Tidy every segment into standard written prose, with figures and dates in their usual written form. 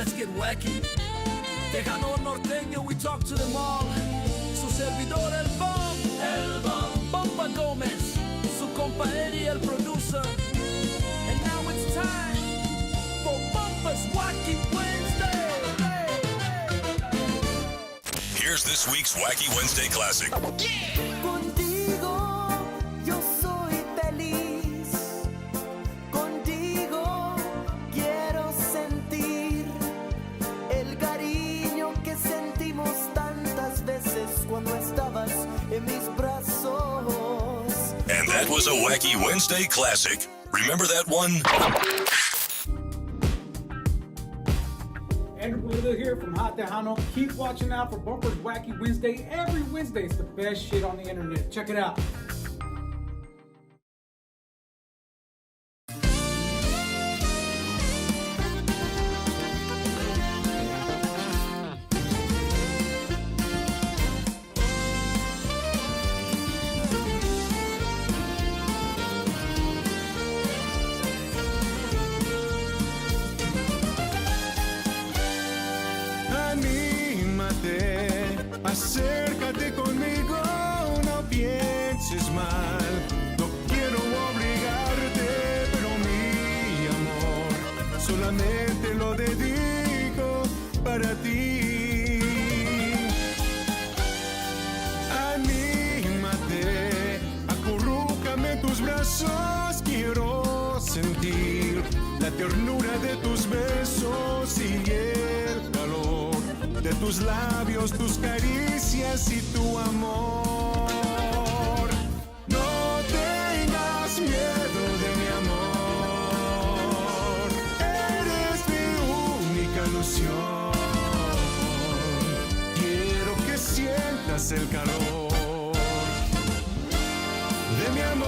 let's get wacky. Tejano norteño, we talk to them all. Su servidor, el bomb, Bomba Gómez, su compa Eddie, el producer. And now it's time for Bumpa's Wacky Wednesday. Here's this week's Wacky Wednesday Classic. Contigo yo soy feliz. Contigo quiero sentir el cariño que sentimos tantas veces cuando estabas en mis brazos. And that was a Wacky Wednesday Classic. Remember that one? Andrew Blue here from Hot Tejano. Keep watching out for Bumper's Wacky Wednesday. Every Wednesday, it's the best shit on the internet. Check it out. Acércate conmigo, no pienses mal. No quiero obligarte, pero mi amor solamente lo dedico para ti. Anímate, acurrúcame en tus brazos. Quiero sentir la ternura de tus besos y el calor de tus labios, tus caricias y tu amor. No tengas miedo de mi amor. Eres mi única ilusión. Quiero que sientas el calor de mi amor.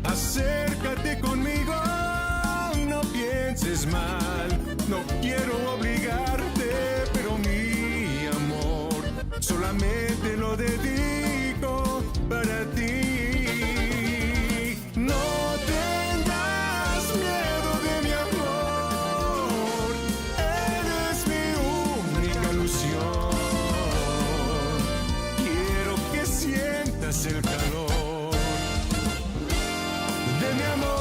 Acércate conmigo, no pienses mal. No quiero obligarte, pero mi amor solamente lo dedico para ti. No tengas miedo de mi amor. Eres mi única ilusión. Quiero que sientas el calor de mi amor.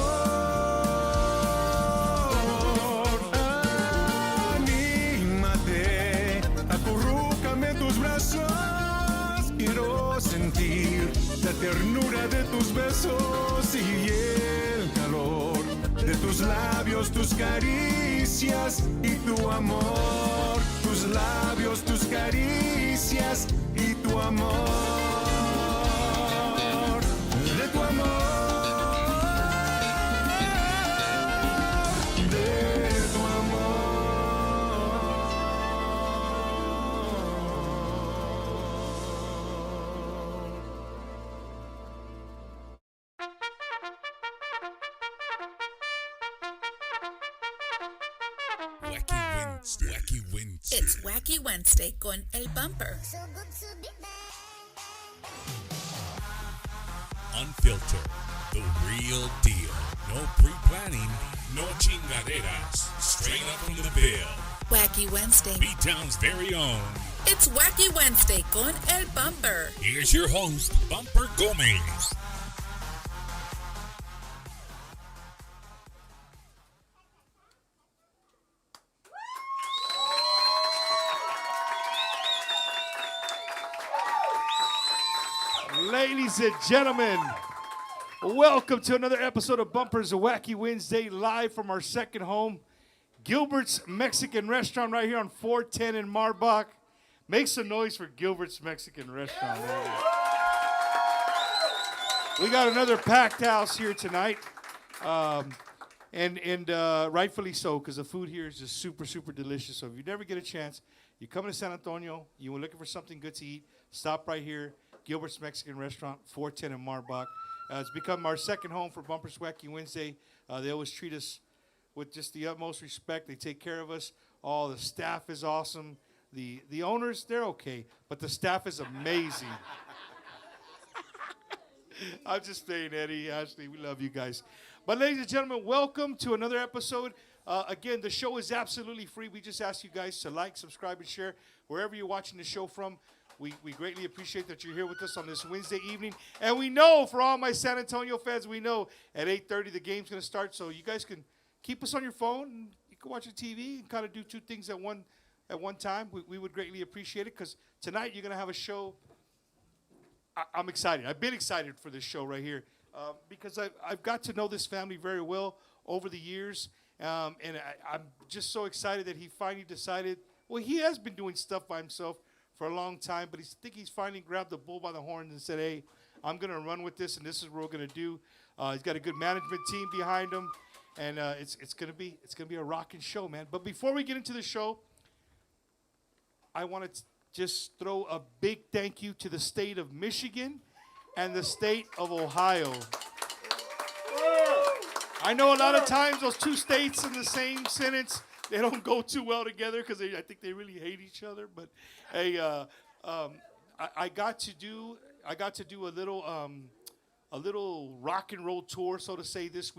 Anímate, acurrúcame en tus brazos. Quiero sentir la ternura de tus besos y el calor de tus labios, tus caricias y tu amor. Tus labios, tus caricias y tu amor. De tu amor. Wacky Wednesday. It's Wacky Wednesday con El Bumper. Unfiltered, the real deal. No pre-planning, no chingaderas. Straight up from the bill. Wacky Wednesday. B-Town's very own. It's Wacky Wednesday con El Bumper. Here's your host, Bumper Gómez. Ladies and gentlemen, welcome to another episode of Bumper's Wacky Wednesday, live from our second home, Gilbert's Mexican Restaurant right here on 410 in Marbach. Make some noise for Gilbert's Mexican Restaurant. We got another packed house here tonight. and rightfully so, because the food here is just super, super delicious. So if you never get a chance, you come to San Antonio, you were looking for something good to eat, stop right here, Gilbert's Mexican Restaurant, 410 in Marbach. It's become our second home for Bumpers Wacky Wednesday. They always treat us with just the utmost respect. They take care of us. All the staff is awesome. The owners, they're okay, but the staff is amazing. I'm just saying, Eddie, Ashley, we love you guys. But ladies and gentlemen, welcome to another episode. Again, the show is absolutely free. We just ask you guys to like, subscribe, and share wherever you're watching the show from. We greatly appreciate that you're here with us on this Wednesday evening. And we know, for all my San Antonio fans, we know at 8:30 the game's going to start. So you guys can keep us on your phone. And you can watch the TV and kind of do two things at one time. We would greatly appreciate it, because tonight you're going to have a show. I'm excited. I've been excited for this show right here because I've got to know this family very well over the years. And I'm just so excited that he finally decided. Well, he has been doing stuff by himself for a long time, but I think he's finally grabbed the bull by the horns and said, hey, I'm going to run with this, and this is what we're going to do. He's got a good management team behind him, and it's going to be a rocking show, man. But before we get into the show, I want to just throw a big thank you to the state of Michigan and the state of Ohio. I know a lot of times those two states in the same sentence, they don't go too well together because I think they really hate each other. But hey, I got to do a little rock and roll tour, so to say, this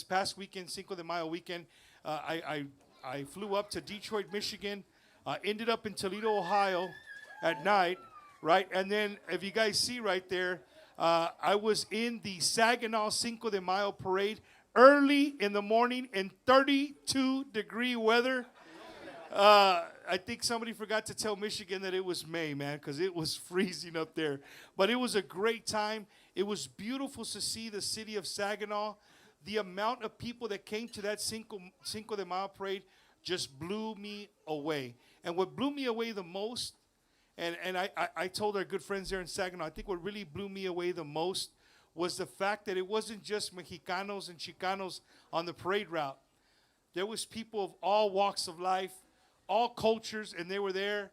past weekend, Cinco de Mayo weekend. I flew up to Detroit, Michigan. Ended up in Toledo, Ohio at night, right? And then if you guys see right there, I was in the Saginaw Cinco de Mayo parade early in the morning in 32-degree weather. I think somebody forgot to tell Michigan that it was May, man, because it was freezing up there. But it was a great time. It was beautiful to see the city of Saginaw. The amount of people that came to that Cinco de Mayo parade just blew me away. And what blew me away the most, and I told our good friends there in Saginaw, I think what really blew me away the most was the fact that it wasn't just Mexicanos and Chicanos on the parade route. There was people of all walks of life, all cultures, and they were there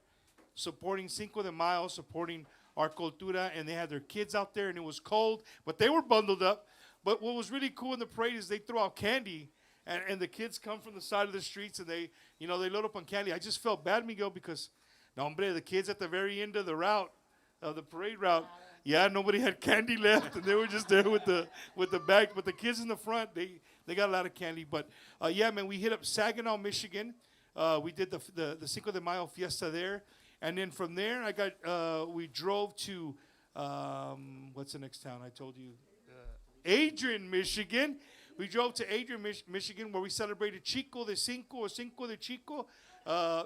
supporting Cinco de Mayo, supporting our cultura, and they had their kids out there, and it was cold, but they were bundled up. But what was really cool in the parade is they threw out candy. And the kids come from the side of the streets, and they load up on candy. I just felt bad, Miguel, because, the kids at the very end of the route, the parade route, nobody had candy left, and they were just there with the bag. But the kids in the front, they got a lot of candy. But man, we hit up Saginaw, Michigan. We did the Cinco de Mayo fiesta there, and then from there, we drove to what's the next town? I told you, Adrian, Michigan. We drove to Adrian, Michigan, where we celebrated Cinco de Chico.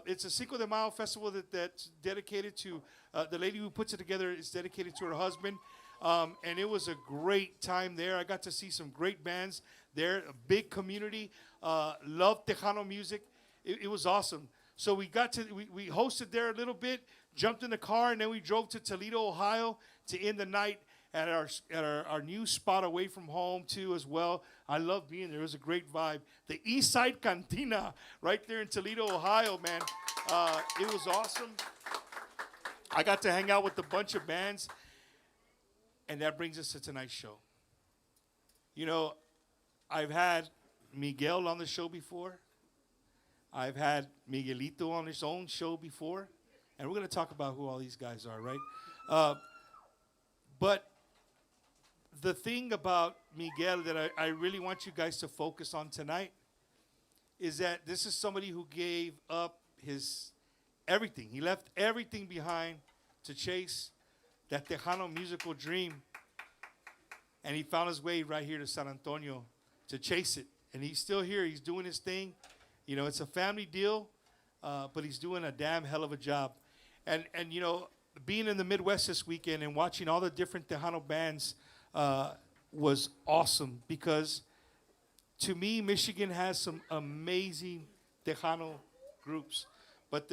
It's a Cinco de Mayo festival that's dedicated to the lady who puts it together. Is dedicated to her husband, and it was a great time there. I got to see some great bands there. A big community. Loved Tejano music. It was awesome. So we hosted there a little bit. Jumped in the car, and then we drove to Toledo, Ohio, to end the night at our new spot away from home too as well. I love being there. It was a great vibe. The East Side Cantina right there in Toledo, Ohio, man. It was awesome. I got to hang out with a bunch of bands. And that brings us to tonight's show. I've had Miguel on the show before. I've had Miguelito on his own show before. And we're going to talk about who all these guys are, right? But the thing about Miguel that I really want you guys to focus on tonight is that this is somebody who gave up his everything. He left everything behind to chase that Tejano musical dream. And he found his way right here to San Antonio to chase it. And he's still here. He's doing his thing. It's a family deal, but he's doing a damn hell of a job. And being in the Midwest this weekend and watching all the different Tejano bands was awesome, because to me, Michigan has some amazing Tejano groups. But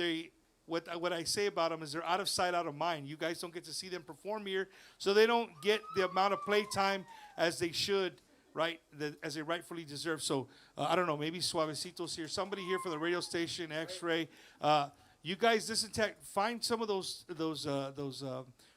what I say about them is they're out of sight, out of mind. You guys don't get to see them perform here, so they don't get the amount of playtime as they should right, as they rightfully deserve. So I don't know, maybe Suavecitos here, somebody here from the radio station, X-Ray. You guys listen to, find some of those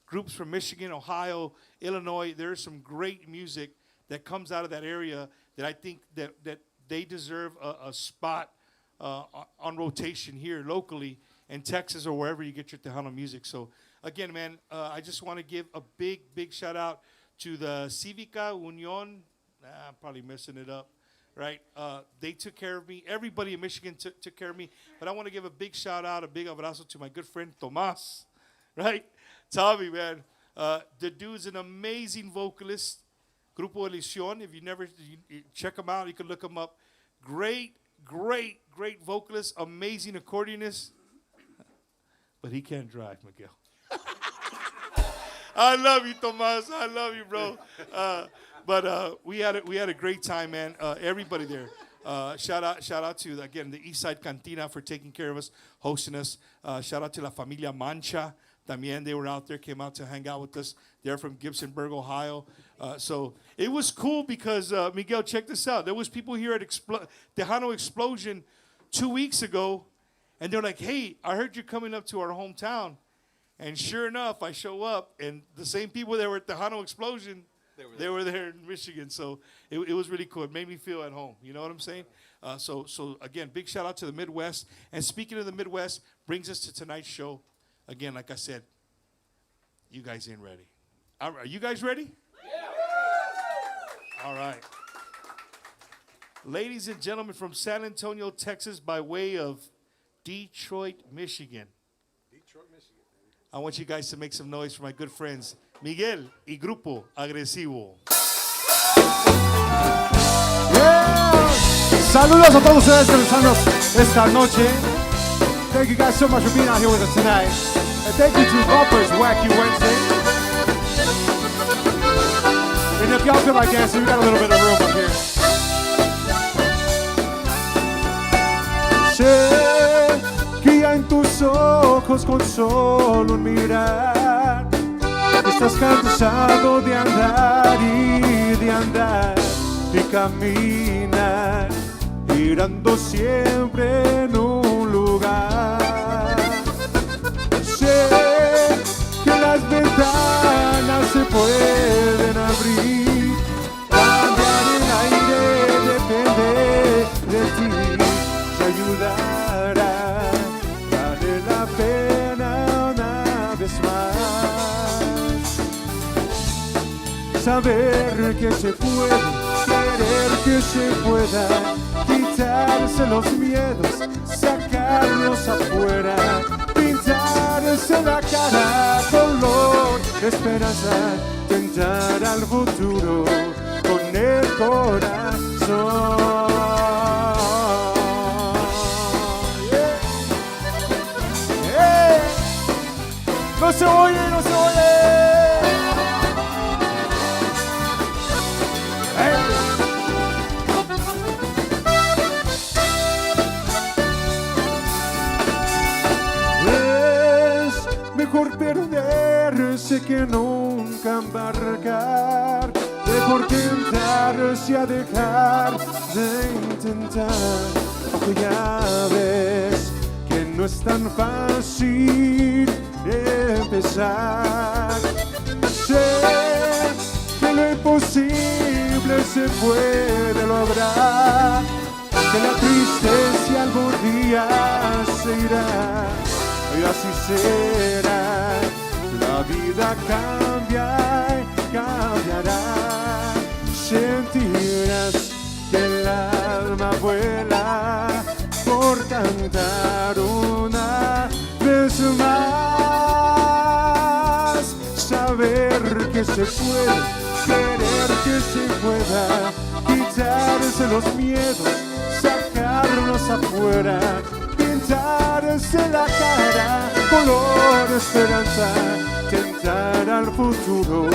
groups from Michigan, Ohio, Illinois. There's some great music that comes out of that area that I think that they deserve a spot on rotation here locally in Texas or wherever you get your Tejano music. So again, man, I just want to give a big shout out to the Cívica Unión. I'm probably messing it up, right? They took care of me. Everybody in Michigan took care of me. But I want to give a big shout out, a big abrazo to my good friend Tomás, right? Tommy, man. The dude's an amazing vocalist. Grupo Elición. If you never check him out, you can look him up. Great vocalist, amazing accordionist. But he can't drive, Miguel. I love you, Tomás. I love you, bro. But we had a great time, man. Everybody there. Shout out to, again, the Eastside Cantina for taking care of us, hosting us. Shout out to La Familia Mancha. También, they were out there, came out to hang out with us. They're from Gibsonburg, Ohio. So it was cool because, Miguel, check this out. There was people here at Tejano Explosion 2 weeks ago, and they're like, hey, I heard you're coming up to our hometown. And sure enough, I show up, and the same people that were at Tejano Explosion, they were there in Michigan. So it was really cool. It made me feel at home. You know what I'm saying? So again, big shout out to the Midwest. And speaking of the Midwest, brings us to tonight's show. Again, like I said, you guys ain't ready. Are you guys ready? Yeah. All right. Ladies and gentlemen, from San Antonio, Texas, by way of Detroit, Michigan. I want you guys to make some noise for my good friends, Miguel y Grupo Agresivo. Yeah. Saludos a todos ustedes que esta noche. Thank you guys so much for being out here with us tonight. And thank you to Bumpers Wacky Wednesday. And if y'all feel like dancing, we got a little bit of room up here. Sé que ya en tus ojos con solo un mirar estás cansado de andar y caminar, girando siempre en un lugar. Sé que las ventanas se pueden abrir, cambiar el aire depende de ti, te ayudará, vale la pena una vez más. Saber que se puede, querer que se pueda, quitarse los miedos, sacarlos afuera, pintarse la cara, color, esperanza, tentar al futuro con el corazón. Yeah. Yeah. No se oye, no se oye. Mejor perderse que nunca embarcar, mejor tentarse a dejar de intentar, aunque ya ves que no es tan fácil empezar. Sé que lo imposible se puede lograr, que la tristeza algún día se irá. Y así será, la vida cambia y cambiará. Sentirás que el alma vuela por cantar una vez más. Saber que se puede, querer que se pueda, quitarse los miedos, sacarlos afuera, pintarse la cara, color esperanza, tentar al futuro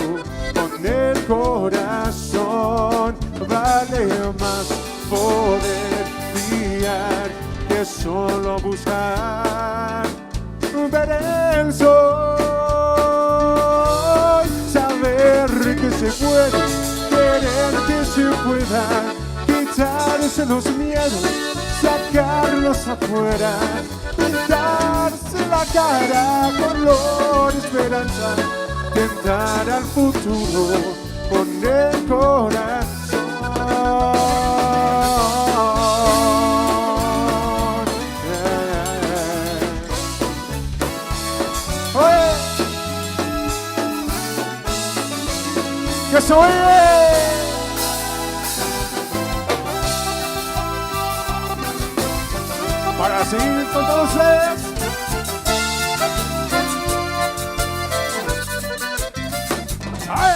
con el corazón. Vale más poder fiar que solo buscar ver el sol. Saber que se puede, querer que se pueda quitarse los miedos, sacarlos afuera, pintarse la cara color esperanza, tentar al futuro con el corazón. ¡Oye! ¡Que se oye! Para seguir con todos ustedes. ¡Ay!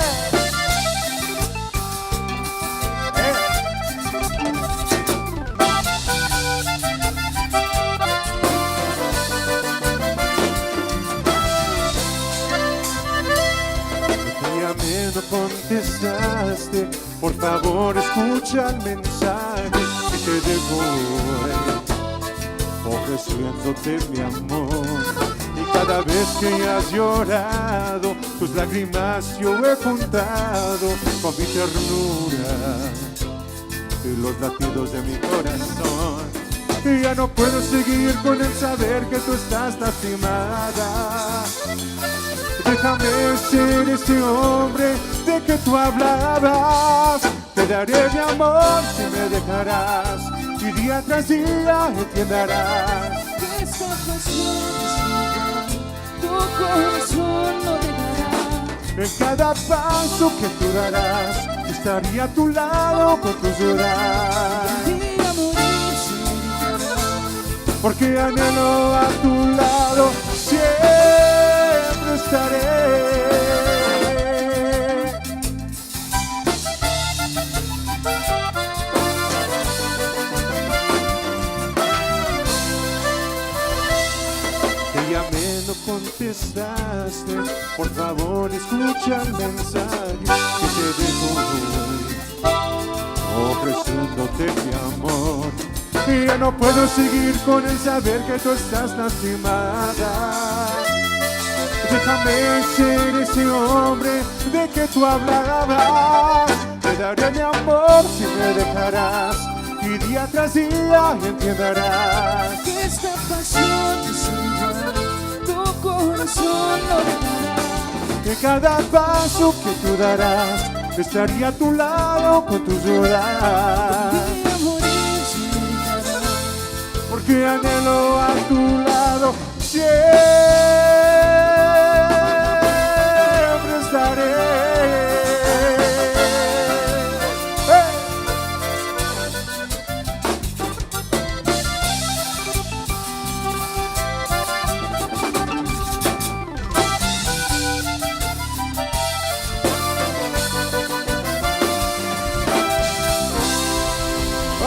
No contestaste, por favor escucha el mensaje que te dejo ofreciéndote mi amor. Y cada vez que has llorado, tus lágrimas yo he juntado con mi ternura y los latidos de mi corazón. Y ya no puedo seguir con el saber que tú estás lastimada. Déjame ser ese hombre de que tú hablabas. Te daré mi amor si me dejarás, y día tras día entienderás que esta pasión es igual, tu corazón no dejará. en cada paso que tú darás. Estaría a tu lado con tus llorar, Y a morir sin dejará. porque anhelo a tu lado, siempre estaré. Te llamé, no contestaste, por favor escucha el mensaje que te dejo hoy, ofreciéndote mi amor. Y ya no puedo seguir con el saber que tú estás lastimada. Déjame ser ese hombre de que tú hablabas. Te daré mi amor si me dejarás, y día tras día entenderás Que esta pasión es igual, tu corazón no dejará. que cada paso que tú darás estaría a tu lado con tus llorar, Y a morir sin dejará. porque anhelo a tu lado, siempre estaré.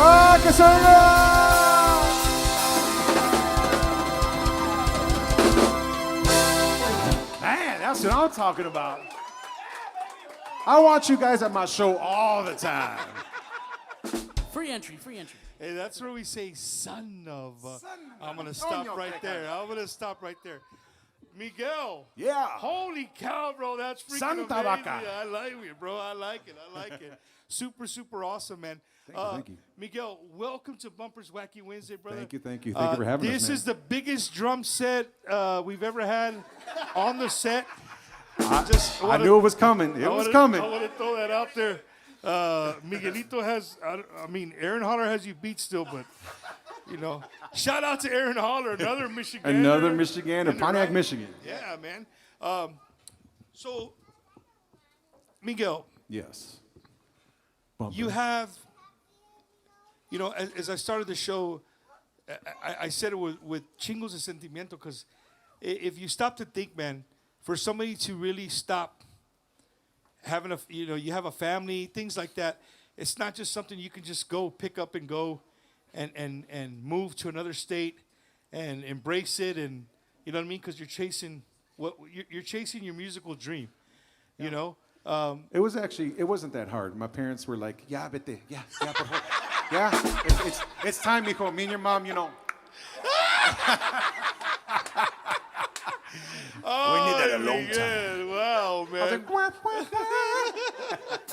¡Ah, que salga! Man, that's what I'm talking about. I want you guys at my show all the time. Free entry, free entry. Hey, that's where we say son of. I'm going to stop right there. I'm going to stop right there. Miguel. Yeah. Holy cow, bro. That's freaking Santa amazing. vaca. I like it, bro. I like it. I like it. Super, super awesome, man. Thank you. Miguel, welcome to Bumpers Wacky Wednesday, brother. Thank you. Thank you for having us, This man. is the biggest drum set we've ever had on the set. I knew it was coming. It was coming. I want to throw that out there. Miguelito has, I mean, Aaron Holler has you beat still, but, you know, shout out to Aaron Holler, another Michigander. Another Michigander, Pontiac, right? Michigan. Yeah, man. So, Miguel, Yes. you have, you know, as I started the show, I said it with chingos de sentimiento, because if you stop to think, man, for somebody to really stop having you have a family, things like that, it's not just something you can just go pick up and go and move to another state and embrace it, and you know what I mean, because you're chasing your musical dream, you know. It wasn't that hard. My parents were like, "Yeah, vete, yeah, por favor. Yeah, it's time, mijo. Me and your mom, you know." Oh, we need that alone yeah, time. wow, man. I was like, "Wah, wah, wah."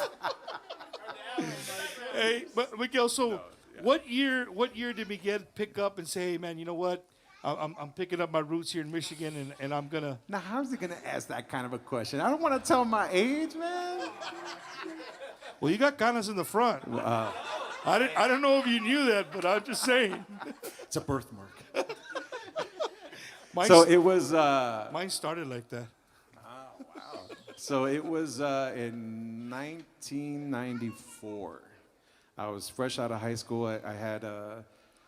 Miguel, so what year did Miguel pick up and say, hey, man, you know what? I'm picking up my roots here in Michigan, and I'm going to... Now, how's he going to ask that kind of a question? I don't want to tell my age, man. Well, you got canas in the front. I don't know if you knew that, but I'm just saying. It's a birthmark. So it was... mine started like that. So it was in 1994. I was fresh out of high school. I had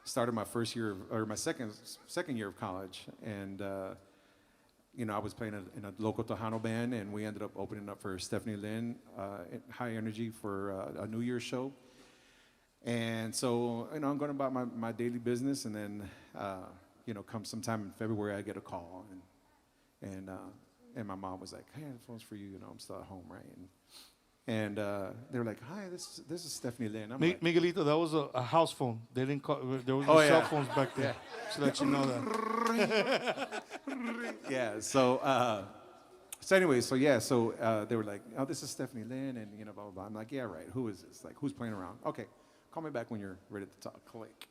started my first year or my second year of college, and I was playing in a local Tejano band, and we ended up opening up for Stephanie Lynn, High Energy, for a New Year's show. And so I'm going about my daily business, and then come sometime in February, I get a call, and my mom was like, "Hey, the phone's for you. I'm still at home, right?" And they were like, "Hi, this is Stephanie Lynn." I'm like, Miguelito, that was a house phone. They didn't call. There was Oh, no cell yeah. phones back then. So let you know that. yeah. So they were like, "Oh, this is Stephanie Lynn," and blah blah blah. I'm like, "Yeah, right. Who is this? Like, who's playing around? Okay, call me back when you're ready to talk." Click,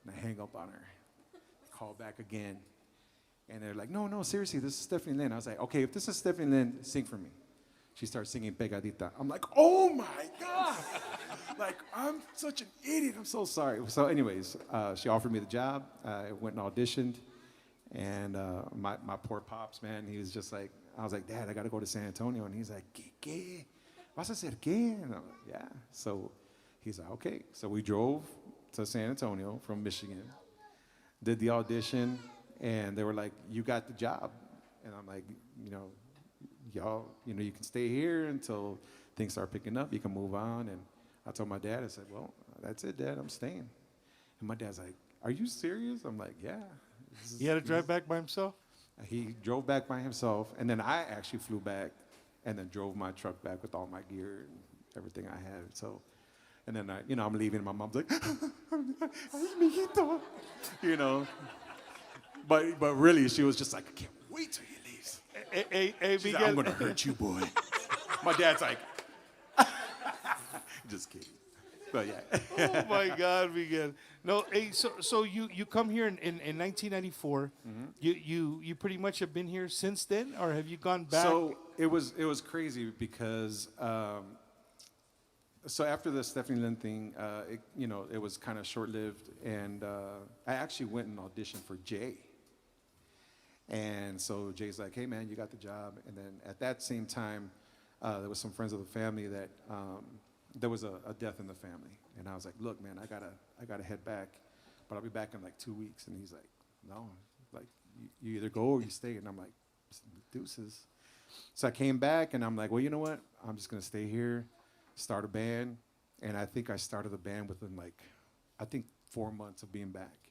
and I hang up on her. Call back again. And they're like, no, seriously, this is Stephanie Lynn. I was like, okay, if this is Stephanie Lynn, sing for me. She starts singing Pegadita. I'm like, oh my God. Like, I'm such an idiot. I'm so sorry. So anyways, she offered me the job. I went and auditioned. And my poor pops, man, he was just like, I was like, Dad, I got to go to San Antonio. And he's like, ¿Qué? ¿Vas a hacer qué? And I'm like, yeah. So he's like, okay. So we drove to San Antonio from Michigan, did the audition. And they were like, you got the job. And I'm like, y'all, you can stay here until things start picking up. You can move on. And I told my dad, I said, well, that's it, Dad, I'm staying. And my dad's like, are you serious? I'm like, yeah. He had to drive back by himself? He drove back by himself. And then I actually flew back and then drove my truck back with all my gear and everything I had. So, and then, I'm leaving and my mom's like, ay, mijito, But really, she was just like, I can't wait till he leaves. Hey, She's Miguel. like, I'm going to hurt you, boy. My dad's like, just kidding. But yeah. Oh, my God, Miguel. No, hey, so you come here in 1994. Mm-hmm. You pretty much have been here since then, or have you gone back? So it was crazy because, so after the Stephanie Lynn thing, it was kind of short-lived, and I actually went and auditioned for Jay. And so Jay's like, hey, man, you got the job. And then at that same time, there was some friends of the family that there was a death in the family. And I was like, look, man, I gotta head back, but I'll be back in like 2 weeks. And he's like, no, like you either go or you stay. And I'm like, deuces. So I came back and I'm like, well, you know what? I'm just gonna stay here, start a band. And I think I started the band within 4 months of being back.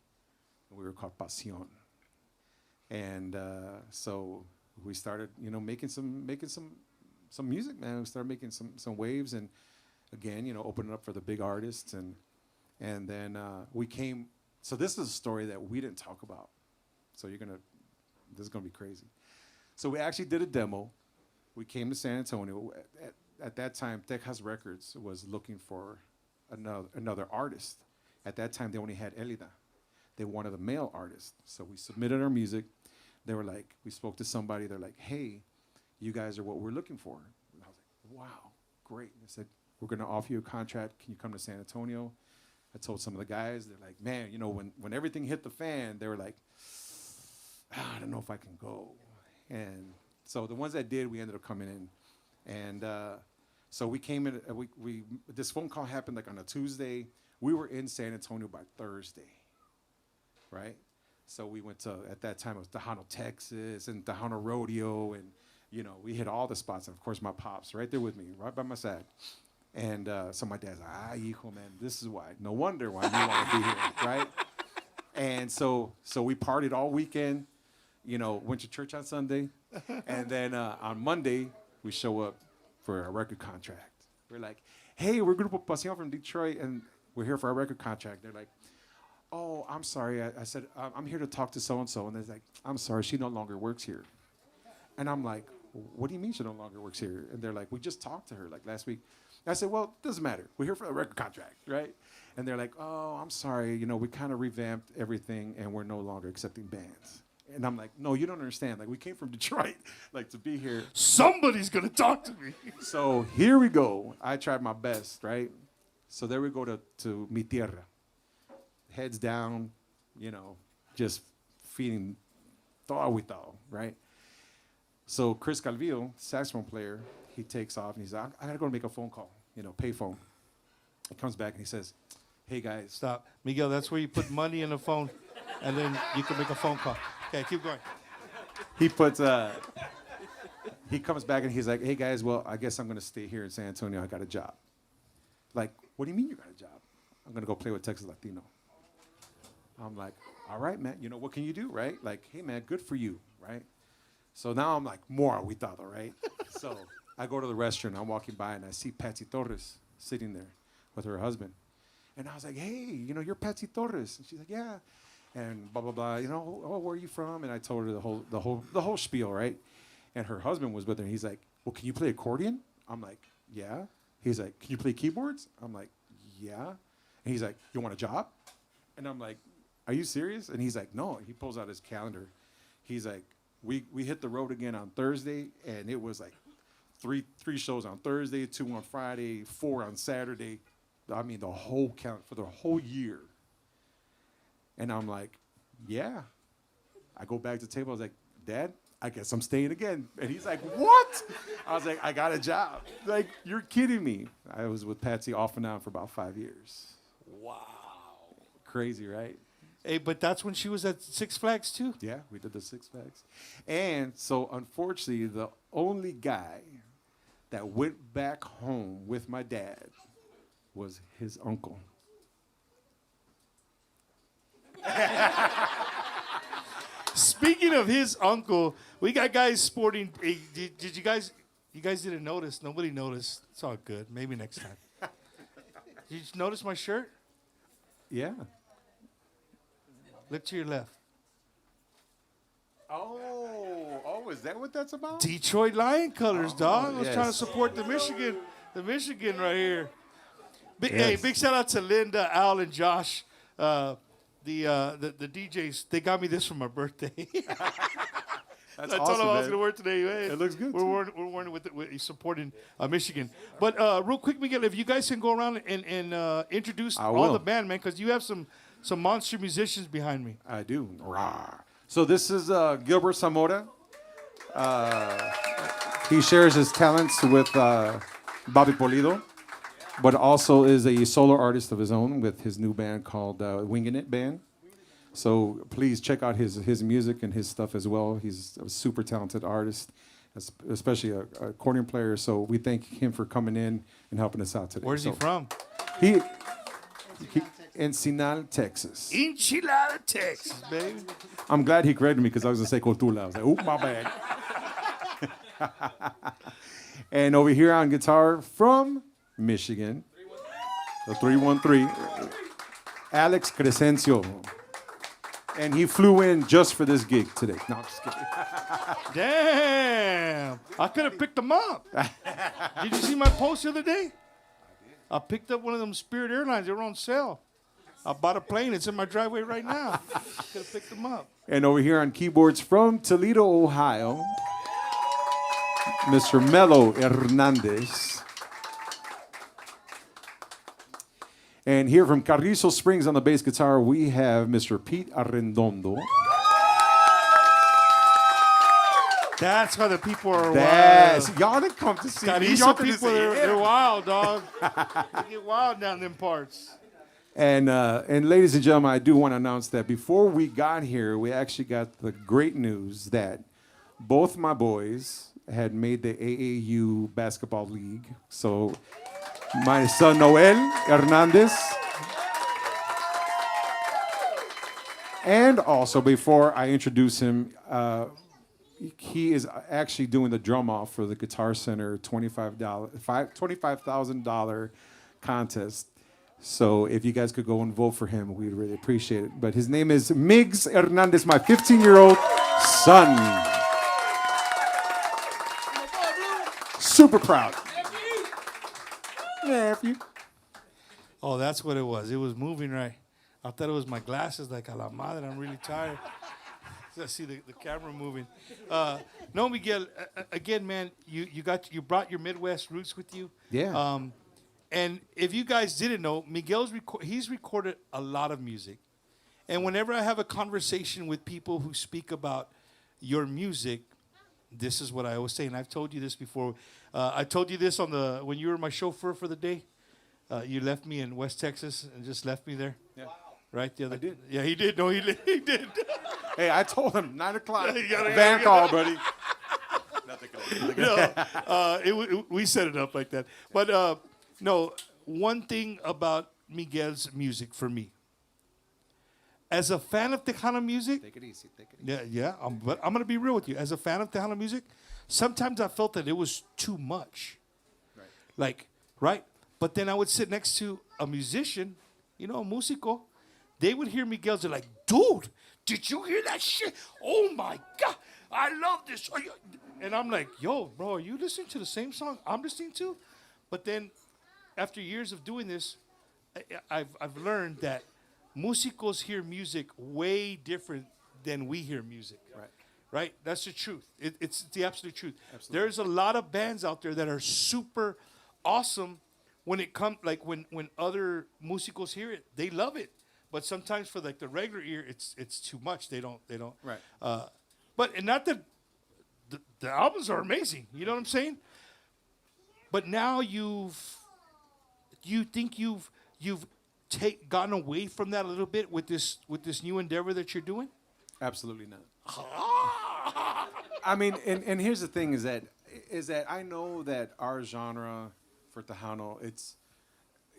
And we were called Pasión. And so we started, making some music, man. We started making some waves, and again, opening up for the big artists, and then we came. So this is a story that we didn't talk about. So this is gonna be crazy. So we actually did a demo. We came to San Antonio. At that time, Texas Records was looking for another artist. At that time, they only had Elida. They wanted a male artist. So we submitted our music. They were like, we spoke to somebody. They're like, hey, you guys are what we're looking for. And I was like, wow, great. They said, we're going to offer you a contract. Can you come to San Antonio? I told some of the guys, they're like, man, when everything hit the fan, they were like, I don't know if I can go. And so the ones that did, we ended up coming in. And so we came in, this phone call happened on a Tuesday. We were in San Antonio by Thursday. Right? So we went to, at that time, it was Tejano, Texas, and Tejano Rodeo, and, we hit all the spots. And, of course, my pops right there with me, right by my side. And so my dad's like, hijo, man, this is why. No wonder why you want to be here, right? And so we partied all weekend, went to church on Sunday. And then on Monday, we show up for a record contract. We're like, hey, we're Grupo Pasión from Detroit, and we're here for our record contract. They're like, oh, I'm sorry. I said, I'm here to talk to so-and-so. And they're like, I'm sorry, she no longer works here. And I'm like, what do you mean she no longer works here? And they're like, we just talked to her last week. I said, well, it doesn't matter. We're here for a record contract, right? And they're like, oh, I'm sorry. You know, we kind of revamped everything, and we're no longer accepting bands. And I'm like, no, you don't understand. Like, we came from Detroit, like, to be here. Somebody's going to talk to me. So here we go. I tried my best, right? So there we go to Mi Tierra. Heads down, you know, just feeding todo agüitado, right? So Chris Calvillo, saxophone player, he takes off, and he's like, I got to go make a phone call, you know, pay phone. He comes back, and he says, hey, guys. Stop. Miguel, that's where you put money in the phone, and then you can make a phone call. Okay, keep going. He puts, he comes back, and he's like, hey, guys, well, I guess I'm going to stay here in San Antonio. I got a job. Like, what do you mean you got a job? I'm going to go play with Texas Latino. I'm like, all right, man. You know, what can you do, right? Like, hey, man, good for you, right? So now I'm like, more agüitado, right? So I go to the restaurant. I'm walking by, and I see Patsy Torres sitting there with her husband. And I was like, hey, you know, you're Patsy Torres. And she's like, yeah. And blah, blah, blah. You know, oh, where are you from? And I told her the whole spiel, right? And her husband was with her. And he's like, well, can you play accordion? I'm like, yeah. He's like, can you play keyboards? I'm like, yeah. And he's like, you want a job? And I'm like, are you serious? And he's like, no. He pulls out his calendar. He's like, we hit the road again on Thursday, and it was like three shows on Thursday, 2 on Friday, 4 on Saturday. I mean, the whole count for the whole year. And I'm like, yeah. I go back to the table. I was like, Dad, I guess I'm staying again. And he's like, what? I was like, I got a job. Like, you're kidding me. I was with Patsy off and on for about 5 years. Wow. Crazy, right? Hey, but that's when she was at Six Flags, too? Yeah, we did the Six Flags. And so, unfortunately, the only guy that went back home with my dad was his uncle. Speaking of his uncle, we got guys sporting. Hey, did you guys didn't notice? Nobody noticed. It's all good. Maybe next time. Did you notice my shirt? Yeah. Look to your left. Oh, is that what that's about? Detroit Lion colors, dog. I was yes. trying to support the Michigan right here. Yes. Hey, big shout out to Linda, Al, and Josh, the DJs. They got me this for my birthday. That's I told awesome, them I was man. gonna wear it today. Hey, It looks good, We're wearing with supporting Michigan. But real quick, Miguel, if you guys can go around and introduce I all will. the band, man, because you have some monster musicians behind me. I do. Rawr. So this is Gilbert Zamora. He shares his talents with Bobby Polido, but also is a solo artist of his own with his new band called Wingin' It Band. So please check out his music and his stuff as well. He's a super talented artist, especially a accordion player. So we thank him for coming in and helping us out today. Where's he from? He Encinal, Texas. Enchilada, Texas, baby. I'm glad he corrected me because I was going to say Cotula. I was like, oh, my bad. And over here on guitar from Michigan, the 313, Alex Crescencio. And he flew in just for this gig today. No, I'm just kidding. Damn. I could have picked them up. Did you see my post the other day? I picked up one of them Spirit Airlines. They were on sale. I bought a plane. It's in my driveway right now. Could have picked them up. And over here on keyboards from Toledo, Ohio, Mr. Miguel Hernandez. And here from Carrizo Springs on the bass guitar, we have Mr. Pete Arredondo. That's how the people are That's, wild. y'all didn't come to see me. Carrizo Y'all could've people, seen they're him. wild, dog. They get wild down them parts. And ladies and gentlemen, I do want to announce that before we got here, we actually got the great news that both my boys had made the AAU basketball league. So my son Noel Hernandez, and also before I introduce him, he is actually doing the drum off for the Guitar Center $25,000 contest. So if you guys could go and vote for him, we'd really appreciate it. But his name is Miguel Hernandez, my 15-year-old son. Super proud. Nephew. Oh, that's what it was. It was moving right. I thought it was my glasses, like a la madre. I'm really tired. I see the camera moving. No, Miguel. Again, man, you brought your Midwest roots with you. Yeah. And if you guys didn't know, he's recorded a lot of music. And whenever I have a conversation with people who speak about your music, this is what I always say. And I've told you this before. I told you this when you were my chauffeur for the day. You left me in West Texas and just left me there. Yeah. Right? The other I did. Yeah, he did. No, he did. Hey, I told him 9 o'clock. gotta Van go. call, buddy. No, we set it up like that. But no, one thing about Miguel's music for me, as a fan of Tejano music, Take it easy. Take it easy. yeah, but I'm gonna be real with you. As a fan of Tejano music, sometimes I felt that it was too much. Right. Like, right? But then I would sit next to a musician, a músico. They would hear Miguel's. They're like, dude, did you hear that shit? Oh my God, I love this. And I'm like, yo, bro, are you listening to the same song I'm listening to? But then, after years of doing this, I've learned that músicos hear music way different than we hear music. Right. Right? That's the truth. It's the absolute truth. Absolutely. There's a lot of bands out there that are super awesome when it comes, like when other músicos hear it, they love it. But sometimes for like the regular ear, it's too much. They don't. Right. But not that the albums are amazing. You know what I'm saying? But now you think you've gotten away from that a little bit with this new endeavor that you're doing? Absolutely not. I mean, and here's the thing is that I know that our genre for Tejano, it's,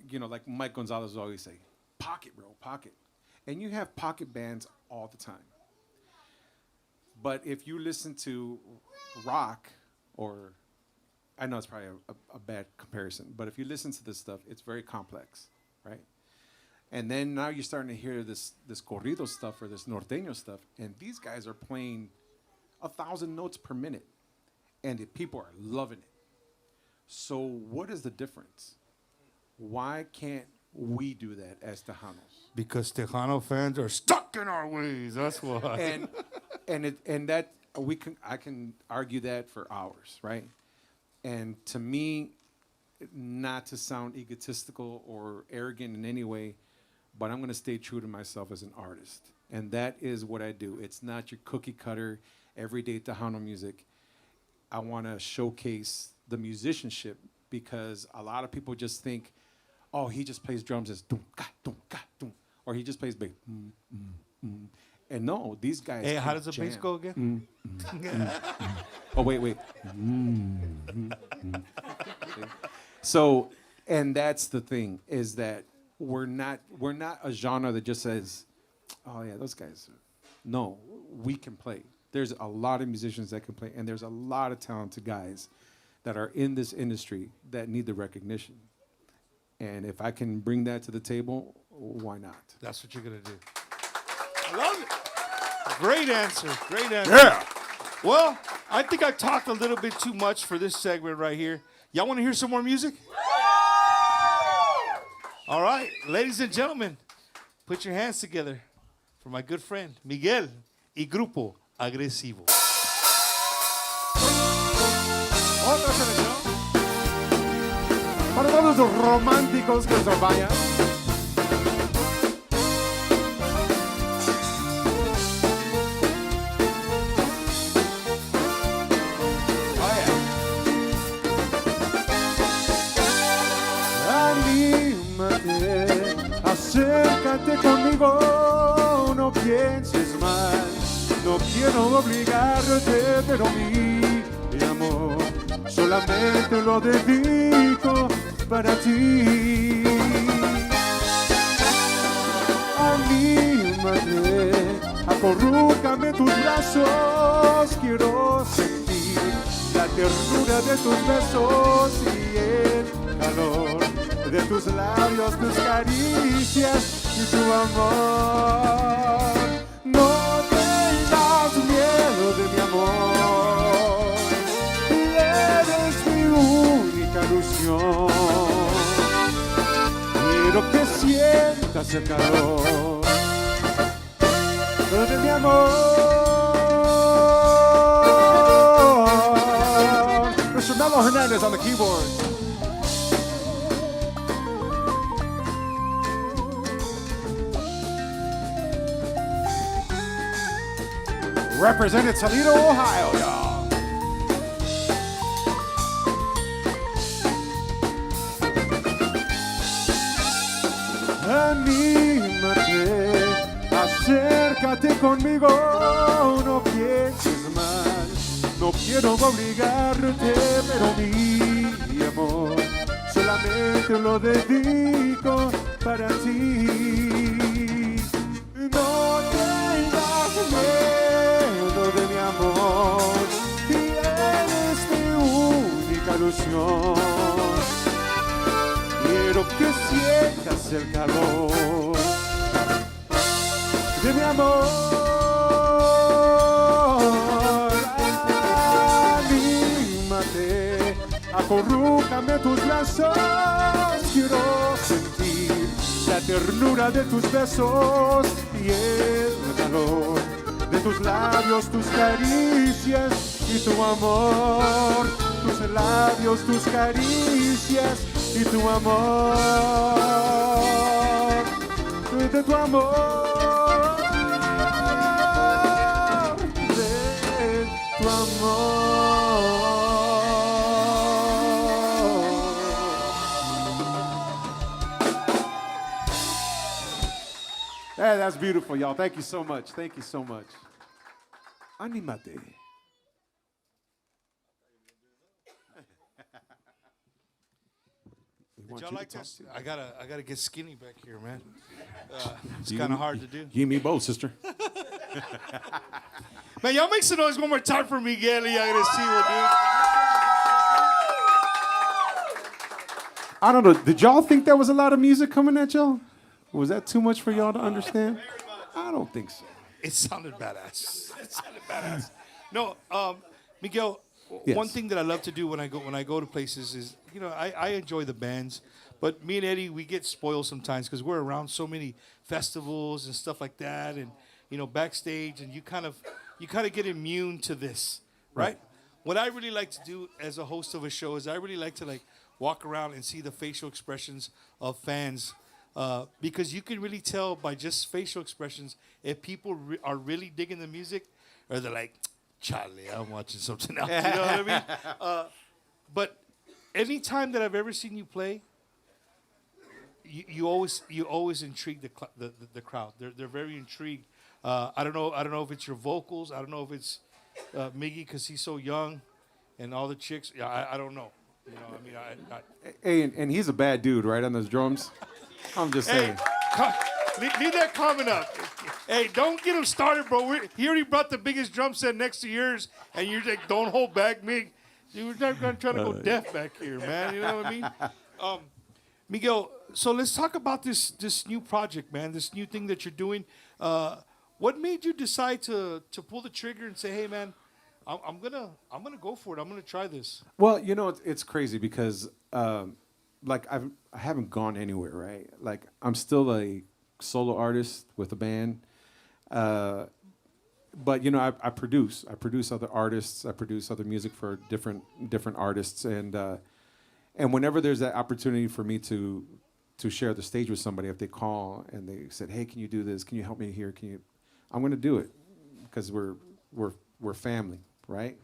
like Mike Gonzalez would always say, pocket, bro, pocket. And you have pocket bands all the time. But if you listen to rock, or I know it's probably a bad comparison, but if you listen to this stuff, it's very complex, right? And then now you're starting to hear this corrido stuff or this norteño stuff, and these guys are playing 1,000 notes per minute, and the people are loving it. So what is the difference? Why can't we do that as Tejanos? Because Tejano fans are stuck in our ways. That's why. And that I can argue that for hours, right? And to me, not to sound egotistical or arrogant in any way, but I'm going to stay true to myself as an artist. And that is what I do. It's not your cookie cutter, everyday Tejano music. I want to showcase the musicianship, because a lot of people just think, oh, he just plays drums as dum, ka, dum, or he just plays bass. And no, these guys. Hey, how can does the jam. bass go again? Oh, wait. So, and that's the thing, is that we're not a genre that just says, oh yeah, those guys. No, we can play. There's a lot of musicians that can play, and there's a lot of talented guys that are in this industry that need the recognition. And if I can bring that to the table, why not? That's what you're going to do. I love it. Great answer. Great answer. Yeah. Well, I think I talked a little bit too much for this segment right here. Y'all want to hear some more music? All right, ladies and gentlemen, put your hands together for my good friend, Miguel y Grupo Agresivo. Otra selección. Para todos los románticos que se vayan. Anímate, acércate conmigo, no pienses más. No quiero obligarte, pero mi amor solamente lo dedico para ti. Anímate, acurrúcame tus brazos, quiero sentir la ternura de tus besos y el calor de tus labios, tus caricias y tu amor. No tengas miedo de mi amor, eres mi única ilusión. quiero que sientas el calor de mi amor. Mr. Miguel Hernandez on the keyboard. Represented Toledo, Ohio, y'all. Anímate, acércate conmigo, no pienses mal, no quiero obligarte, pero mi amor solamente lo dedico para ti. No tengas miedo de mi amor, tienes mi única ilusión. Quiero que sientas el calor de mi amor. Anímate, acurrúcame tus brazos. Quiero sentir la ternura de tus besos y el calor de tus labios, tus caricias y tu amor. Tus labios, tus caricias y tu amor, de tu amor, de tu amor. Hey, that's beautiful, y'all. Thank you so much. Thank you so much. Anímate. Did y'all like this? I gotta get skinny back here, man. It's kind of hard to do. You and me both, sister. Man, y'all make some noise one more time for Miguel Hernandez, dude. I don't know. Did y'all think that was a lot of music coming at y'all? Was that too much for y'all to understand? I don't think so. It sounded badass. No, Miguel. Yes. One thing that I love to do when I go to places is, I enjoy the bands, but me and Eddie, we get spoiled sometimes because we're around so many festivals and stuff like that, and backstage, and you kind of get immune to this, right? What I really like to do as a host of a show is I really like to walk around and see the facial expressions of fans, because you can really tell by just facial expressions if people are really digging the music, or they're like, Charlie, I'm watching something else. You know what I mean? But any time that I've ever seen you play, you always intrigue the crowd. They're very intrigued. I don't know if it's your vocals. I don't know if it's Miggy because he's so young, and all the chicks. Yeah, I don't know. Hey, and he's a bad dude, right, on those drums. I'm just saying. Leave that comment up. Hey, don't get him started, bro. He already brought the biggest drum set next to yours, and you're like, don't hold back, Mig. We're not trying to go deaf back here, man. You know what I mean? Miguel, so let's talk about this new project, man, this new thing that you're doing. What made you decide to pull the trigger and say, hey, man, I'm gonna go for it. I'm gonna try this. Well, it's crazy because I haven't gone anywhere, right? Like I'm still a solo artist with a band, but I produce other artists. I produce other music for different artists, and whenever there's that opportunity for me to share the stage with somebody, if they call and they said, hey, can you do this? Can you help me here? I'm gonna do it because we're family, right?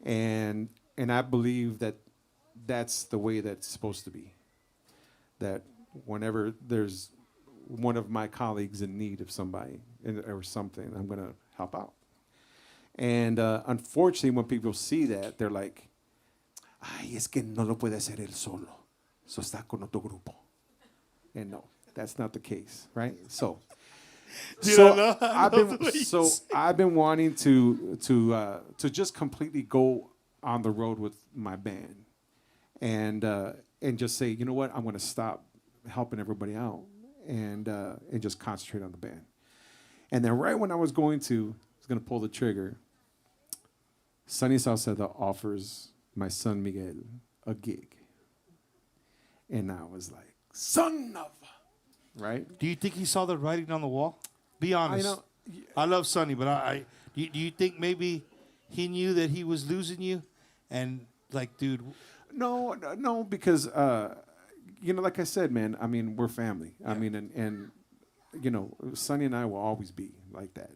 And I believe that that's the way that's supposed to be. That whenever there's one of my colleagues in need of somebody or something, I'm going to help out. And unfortunately, when people see that, they're like, ay, es que no lo puede hacer él solo. So está con otro grupo. And no, that's not the case, right? I've been wanting to just completely go on the road with my band and just say, you know what, I'm going to stop helping everybody out and just concentrate on the band. And then right when I was going to pull the trigger, Sunny Salcedo offers my son Miguel a gig. And I was like, son of, right? Do you think he saw the writing on the wall? Be honest. know- I love Sonny, but do you think maybe he knew that he was losing you, and like, dude? No, because like I said, man. I mean, we're family. I mean, and Sonny and I will always be like that.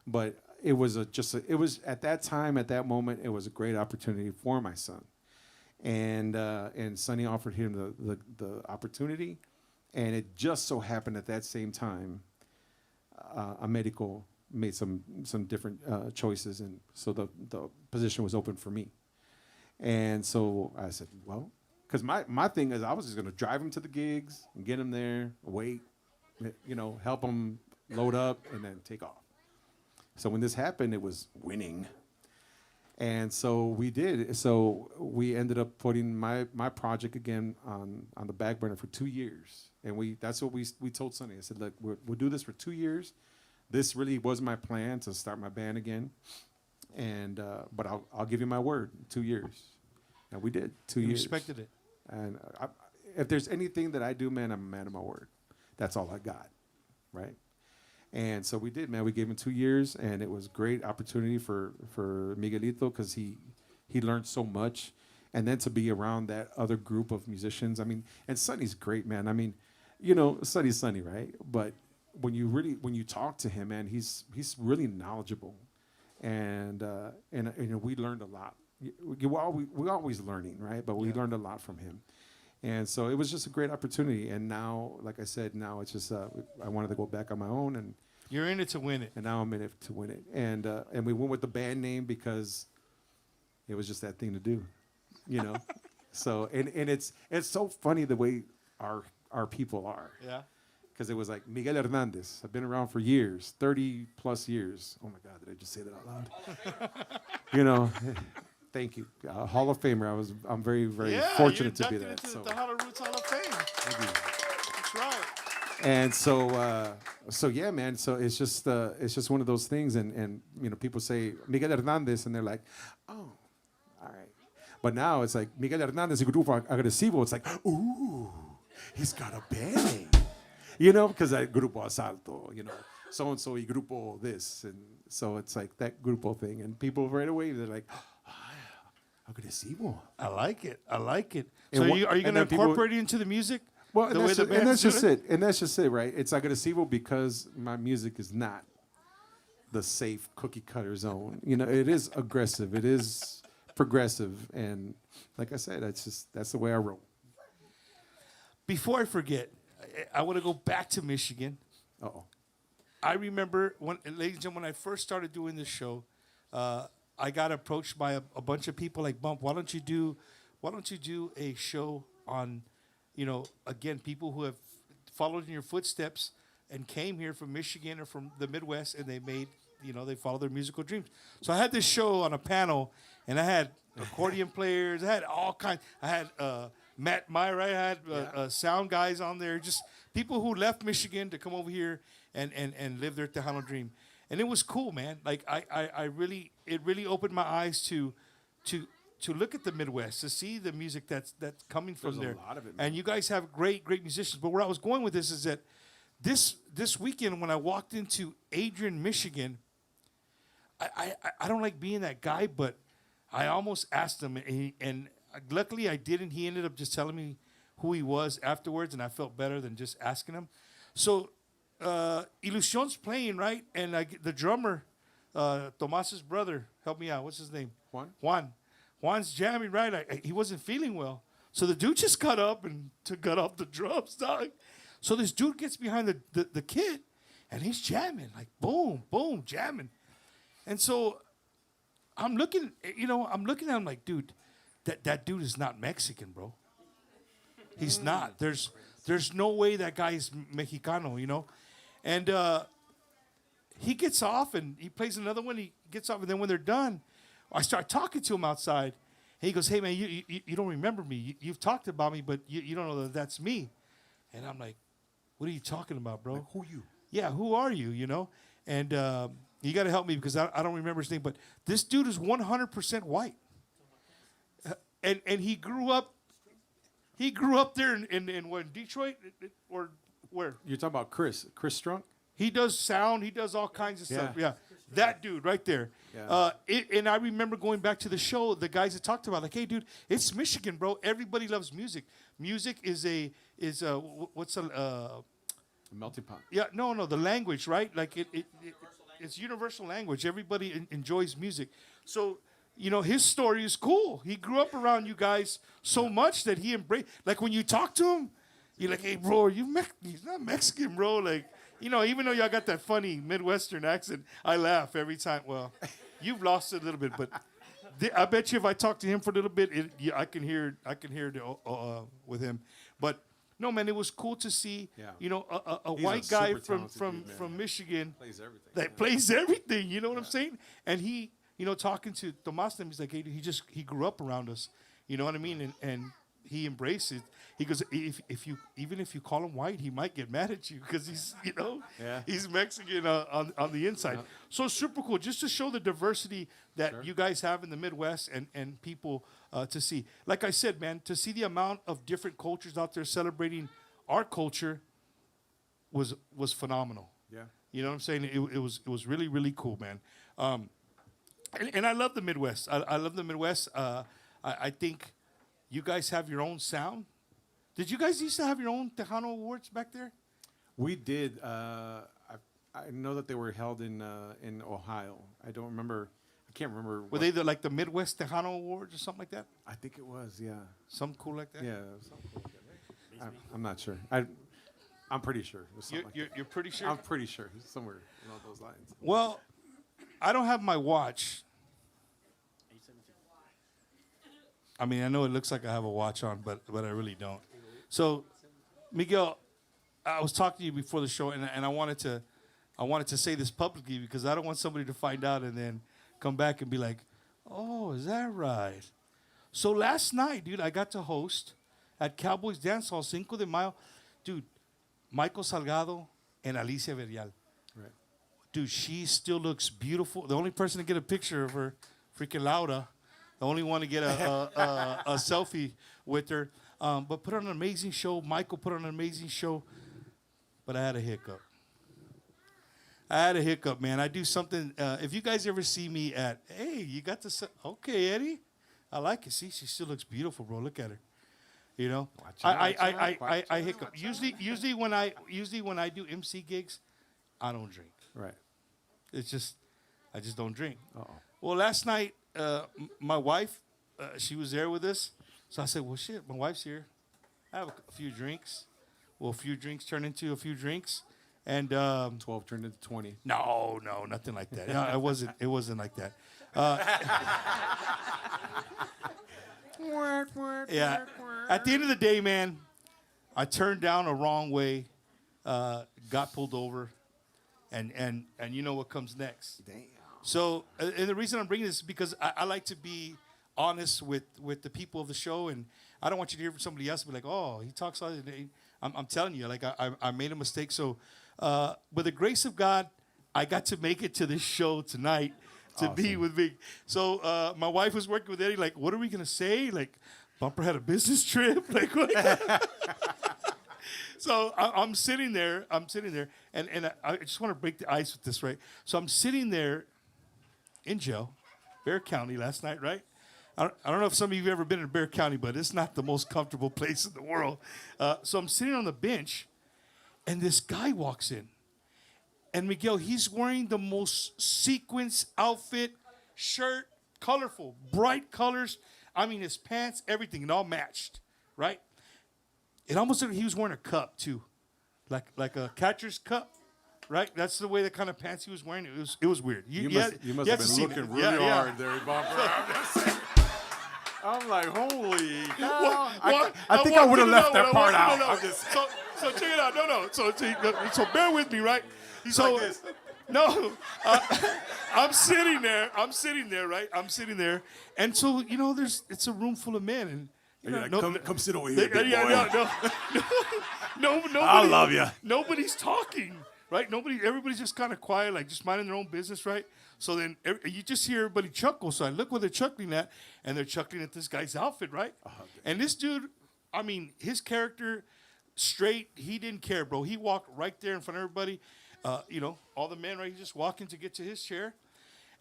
But it was it was at that time, at that moment, it was a great opportunity for my son, and Sonny offered him the opportunity, and it just so happened at that same time, a medical made some different choices, and so the position was open for me. And so I said, well, because my thing is I was just going to drive him to the gigs and get him there, wait, help him load up, and then take off. So when this happened, it was winning. And so we did. So we ended up putting my project again on the back burner for 2 years. And that's what we told Sonny. I said, look, we'll do this for 2 years. This really was my plan to start my band again. And but I'll give you my word, 2 years. And we did 2 years. Respected it. And if there's anything that I do, man, I'm a man of my word. That's all I got, right? And so we did, man. We gave him 2 years, and it was a great opportunity for Miguelito because he learned so much. And then to be around that other group of musicians. I mean, and Sonny's great, man. I mean, Sonny's Sonny, right? But when you talk to him, man, he's really knowledgeable. And we learned a lot. We're always learning, right? But we learned a lot from him. And so it was just a great opportunity. And now, like I said, now it's just I wanted to go back on my own. And you're in it to win it. And now I'm in it to win it. And we went with the band name because it was just that thing to do, So and it's so funny the way our people are. Yeah. Because it was like Miguel Hernandez. I've been around for years, 30 plus years. Oh my God, did I just say that out loud? Thank you, Hall of Famer. I'm very, very fortunate to be that. Into the Tejano Roots Hall of Fame. Thank you. That's right. And so yeah, man. So it's just one of those things, and people say Miguel Hernandez, and they're like, oh, all right. But now it's like Miguel Hernandez, Grupo Agresivo. It's like, ooh, he's got a band. Because that Grupo Asalto, so and so y Grupo this, and so it's like that Grupo thing, and people right away they're like, Agresivo. I like it. So And are you going to incorporate it into the music? Well, the way the and that's band's just doing it. And that's just it, right? It's Agresivo because my music is not the safe cookie cutter zone. It is aggressive. It is progressive, and like I said, that's the way I roll. Before I forget, I want to go back to Michigan. Uh-oh. I remember ladies and gentlemen, when I first started doing this show, I got approached by a bunch of people like, Bump, why don't you do a show on, again, people who have followed in your footsteps and came here from Michigan or from the Midwest, and they made, they followed their musical dreams. So I had this show on a panel, and I had accordion players, I had all kinds, I had Matt Meyer, I had sound guys on there, just people who left Michigan to come over here and live their Tejano dream. And it was cool, man. Like it really opened my eyes to look at the Midwest, to see the music that's coming from there. There's a lot of it, man. And you guys have great musicians. But where I was going with this is that this weekend when I walked into Adrian, Michigan, I don't like being that guy, but I almost asked him, and luckily I didn't. He ended up just telling me who he was afterwards, and I felt better than just asking him. So Ilusion's playing, right? And the drummer, Tomas's brother, help me out. What's his name? Juan's jamming, right? He wasn't feeling well. So the dude just got up and got off the drums, dog. So this dude gets behind the kid, and he's jamming, like boom, boom, jamming. And so I'm looking at him like, dude, that dude is not Mexican, bro. He's not. There's no way that guy is Mexicano, And he gets off and he plays another one. He gets off, and then when they're done, I start talking to him outside. And he goes, hey, man, you don't remember me. You've talked about me, but you don't know that that's me. And I'm like, what are you talking about, bro? Like, who you? Yeah, who are you, And you got to help me because I don't remember his name. But this dude is 100% white. And he grew up He grew up there in what, Detroit or where? You're talking about Chris Strunk? He does sound. He does all kinds of stuff. Yeah, that dude right there. Yeah. And I remember going back to the show. The guys that talked about, like, hey, dude, it's Michigan, bro. Everybody loves music. Music is what's a melting pot. Yeah, no, the language, right? Like it's universal language. Everybody enjoys music. So, his story is cool. He grew up around you guys so much that he embraced. Like when you talk to him, you're like, hey, bro, he's not Mexican, bro. Like, even though y'all got that funny Midwestern accent, I laugh every time. Well, you've lost it a little bit, but I bet you if I talk to him for a little bit, I can hear it with him. But no, man, it was cool to see, a white guy from Michigan that plays everything. You know what I'm saying? And he, talking to Tomas, he's like, hey, he grew up around us. You know what I mean? And he embraced it. He goes, if you call him white, he might get mad at you because he's, he's Mexican on the inside. Yeah. So super cool, just to show the diversity that you guys have in the Midwest and people to see. Like I said, man, to see the amount of different cultures out there celebrating our culture was phenomenal. Yeah, you know what I'm saying? It was really, really cool, man. And I love the Midwest. I love the Midwest. I think you guys have your own sound. Did you guys used to have your own Tejano Awards back there? We did. I know that they were held in Ohio. I don't remember. I can't remember. Were they like the Midwest Tejano Awards or something like that? I think it was. Yeah. Something cool like that. Yeah. Something cool like that. I'm not sure. I'm pretty sure. It was something you're pretty sure. I'm pretty sure somewhere along those lines. Well, I don't have my watch. I mean, I know it looks like I have a watch on, but I really don't. So, Miguel, I was talking to you before the show, and I wanted to say this publicly because I don't want somebody to find out and then come back and be like, "Oh, is that right?" So last night, dude, I got to host at Cowboys Dance Hall, Cinco de Mayo, dude. Michael Salgado and Alicia Verial. Right. Dude, she still looks beautiful. The only person to get a picture of her, freaking Laura. The only one to get a selfie with her. But put on an amazing show. Michael put on an amazing show. But I had a hiccup. Man. I do something. If you guys ever see me at, hey, you got to, okay, Eddie. I like it. See, she still looks beautiful, bro. Look at her. You know, I hiccup. Usually when I do MC gigs, I don't drink. Right. It's just, I just don't drink. Uh-oh. Well, last night, my wife, she was there with us. So I said, well, shit, my wife's here. I have a few drinks. Well, a few drinks turned into a few drinks. And 12 turned into 20. No, nothing like that. No, it wasn't like that. Yeah. At the end of the day, man, I turned down a wrong way, got pulled over, and you know what comes next. Damn. So, and the reason I'm bringing this is because I like to be honest with the people of the show, and I don't want you to hear from somebody else and be like, oh, he talks all day. I'm telling you, like, I made a mistake. So, with the grace of God, I got to make it to this show tonight to be with me. So, my wife was working with Eddie, like, what are we going to say? Like, Bumper had a business trip? Like, what? So, I'm sitting there, and I just want to break the ice with this, right? So, I'm sitting there in jail, Bexar County last night, right? I don't know if some of you have ever been in Bexar County, but it's not the most comfortable place in the world. So I'm sitting on the bench, and this guy walks in. And Miguel, he's wearing the most sequins outfit, shirt, colorful, bright colors. I mean, his pants, everything, it all matched, right? It almost looked like he was wearing a cup, too, like a catcher's cup. Right, that's the way, the kind of pants he was wearing. It was weird. You must have been looking really hard there, Bumper. I'm like, holy cow. I think I would have left that part out. So check it out. No. So bear with me, right? He's so like this. No, I'm sitting there, right? I'm sitting there, and so it's a room full of men, and come sit over here, big boy. No, nobody, I love you. Nobody's talking. Right? Everybody's just kind of quiet, like just minding their own business, right? So then you just hear everybody chuckle. So I look where they're chuckling at, and they're chuckling at this guy's outfit, right? And this dude I mean, his character, straight, he didn't care, bro. He walked right there in front of everybody. All the men, right? He's just walking to get to his chair.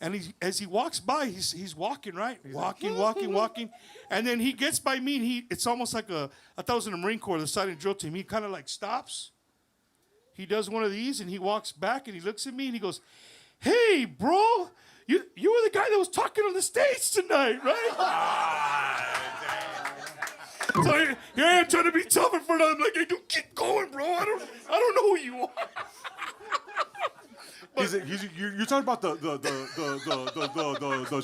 And as he walks by, he's walking, right? Walking. And then he gets by me, and it's almost like I thought it was in the Marine Corps, the silent drill team. He kind of like stops. He does one of these, and he walks back, and he looks at me, and he goes, "Hey, bro, you were the guy that was talking on the stage tonight, right?" So here I am trying to be tough in front of him, like, "Hey, dude, keep going, bro. I don't know who you are." You're talking about the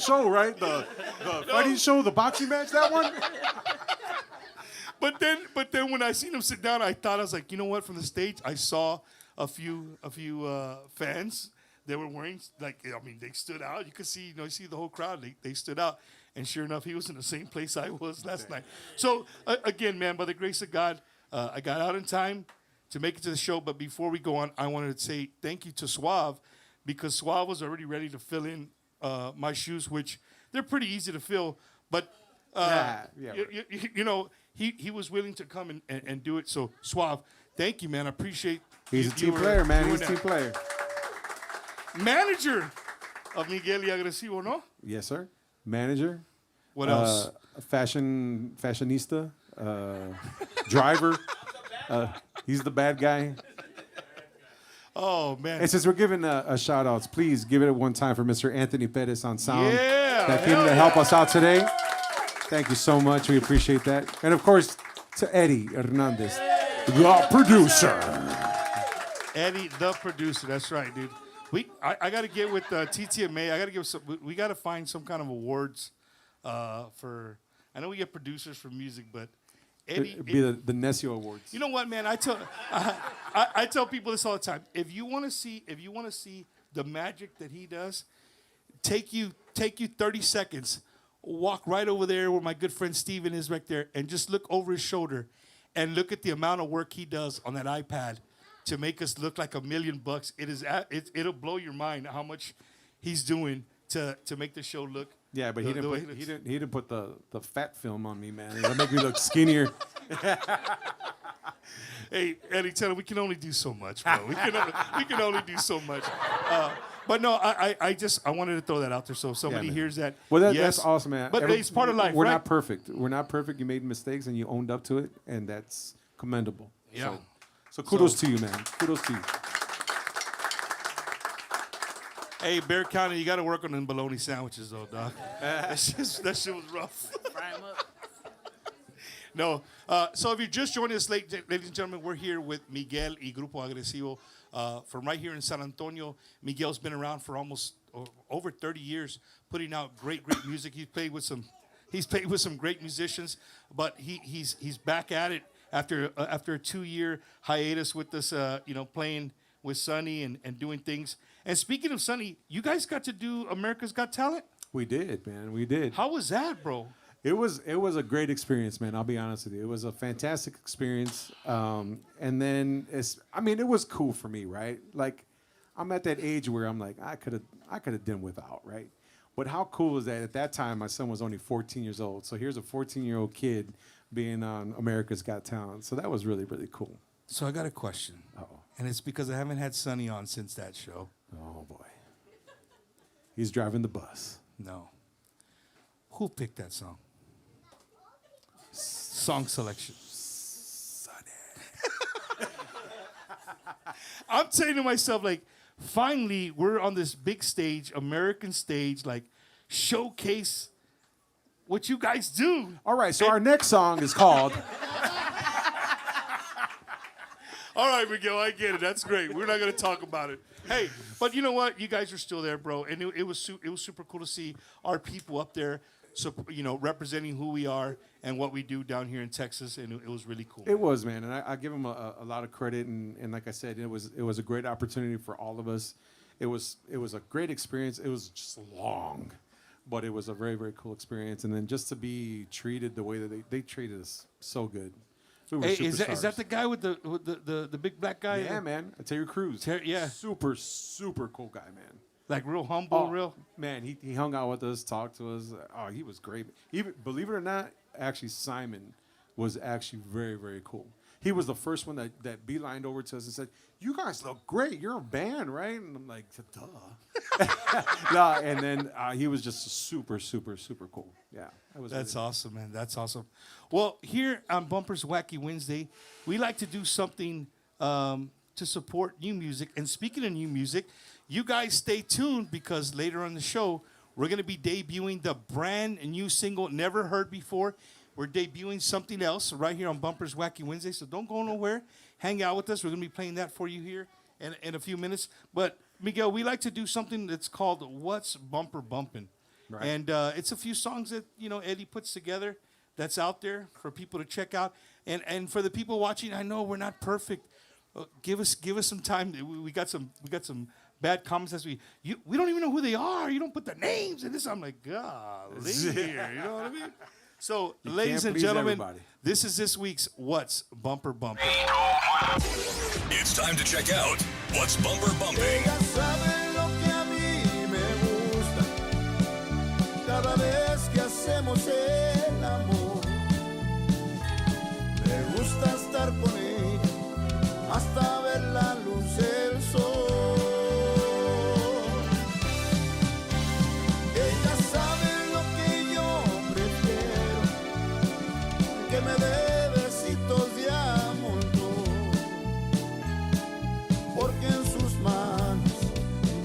show, right? The fighting show, the boxing match, that one. But then when I seen him sit down, I was like, you know what? From the stage, I saw a few fans. They were wearing, like, I mean, they stood out. You could see, you see the whole crowd. They stood out. And sure enough, he was in the same place I was last night. So again, man, by the grace of God, I got out in time to make it to the show. But before we go on, I wanted to say thank you to Suave, because Suave was already ready to fill in my shoes, which they're pretty easy to fill. But he was willing to come and do it. So Suave, thank you, man. I appreciate. He's a team player, man. He's a team player. Manager of Miguel y Agresivo, no? Yes, sir. Manager. What else? Fashionista. Driver. He's the bad guy. Oh, man. And since we're giving a shout-outs, please give it one time for Mr. Anthony Perez on sound. Yeah. That came to help us out today. Thank you so much. We appreciate that. And, of course, to Eddie Hernandez, the producer. Eddie, the producer. That's right, dude. I got to get with TTMA. I got to give some. We got to find some kind of awards for. I know we get producers for music, but Eddie. It'd be the Nesio Awards. You know what, man? I tell people this all the time. If you want to see the magic that he does, take you 30 seconds. Walk right over there where my good friend Steven is right there, and just look over his shoulder and look at the amount of work he does on that iPad to make us look like $1 million. It'll blow your mind how much he's doing to make the show look. Yeah, but he didn't put the fat film on me, man. It'll make me look skinnier. Hey, Eddie, tell him we can only do so much, bro. We can only do so much. But no, I wanted to throw that out there so if somebody hears that. Well, yes, that's awesome, man. But it's part of life. We're right? not perfect. We're not perfect. You made mistakes and you owned up to it, and that's commendable. Yeah. So kudos to you, man. Kudos to you. Hey, Bear County, you got to work on them bologna sandwiches, though, dog. that shit was rough. Fry 'em up. No. So if you're just joining us, ladies and gentlemen, we're here with Miguel y Grupo Agresivo from right here in San Antonio. Miguel's been around for almost over 30 years, putting out great music. He's played with some great musicians, but he's back at it after a 2-year hiatus with us, playing with Sonny and doing things. And speaking of Sonny, you guys got to do America's Got Talent? We did, man. We did. How was that, bro? It was a great experience, man. I'll be honest with you. It was a fantastic experience. And then it was cool for me, right? Like, I'm at that age where I'm like, I could have done without, right? But how cool is that? At that time, my son was only 14 years old. So here's a 14-year-old kid being on America's Got Talent. So that was really, really cool. So I got a question. Uh-oh. And it's because I haven't had Sonny on since that show. Oh, boy. He's driving the bus. No. Who picked that song? Song selection. Sonny. I'm saying to myself, like, finally, we're on this big stage, American stage, like, showcase what you guys do. All right, so our next song is called... All right, Miguel, I get it. That's great. We're not going to talk about it. Hey, but you know what? You guys are still there, bro. And it was super cool to see our people up there, so, representing who we are and what we do down here in Texas. And it was really cool. It was, man. And I give them a lot of credit. And like I said, it was a great opportunity for all of us. It was a great experience. It was just long, but it was a very, very cool experience. And then just to be treated the way that they treated us so good. We were Hey, is superstars. that the guy with the big black guy? Yeah, man. Terry Crews. Yeah. Super, super cool guy, man. Like real humble, real? Man, he hung out with us, talked to us. Oh, he was great. Even, believe it or not, actually Simon was actually very, very cool. He was the first one that beelined over to us and said, "You guys look great. You're a band, right?" And I'm like, "Duh." Nah, and then he was just super, super, super cool. Yeah, That's awesome, man. That's awesome. Well, here on Bumpers Wacky Wednesday, we like to do something to support new music. And speaking of new music, you guys stay tuned because later on the show, we're going to be debuting the brand new single, Never Heard Before. We're debuting something else right here on Bumpers Wacky Wednesday, so don't go nowhere. Hang out with us. We're going to be playing that for you here in a few minutes. But, Miguel, we like to do something that's called What's Bumper Bumpin'. Right. And it's a few songs that, Eddie puts together that's out there for people to check out. And for the people watching, I know we're not perfect. Give us some time. We got some bad comments as we don't even know who they are. You don't put the names in this. I'm like, golly here. You know what I mean? So, ladies and gentlemen, this is this week's What's Bumper Bumping. It's time to check out What's Bumper Bumping. Ella sabe lo que a mí me gusta. Cada vez que hacemos el amor, me gusta estar con ella hasta ver la luz del sol. Ella sabe lo que yo prefiero, que me dé besitos de a montón, porque en sus manos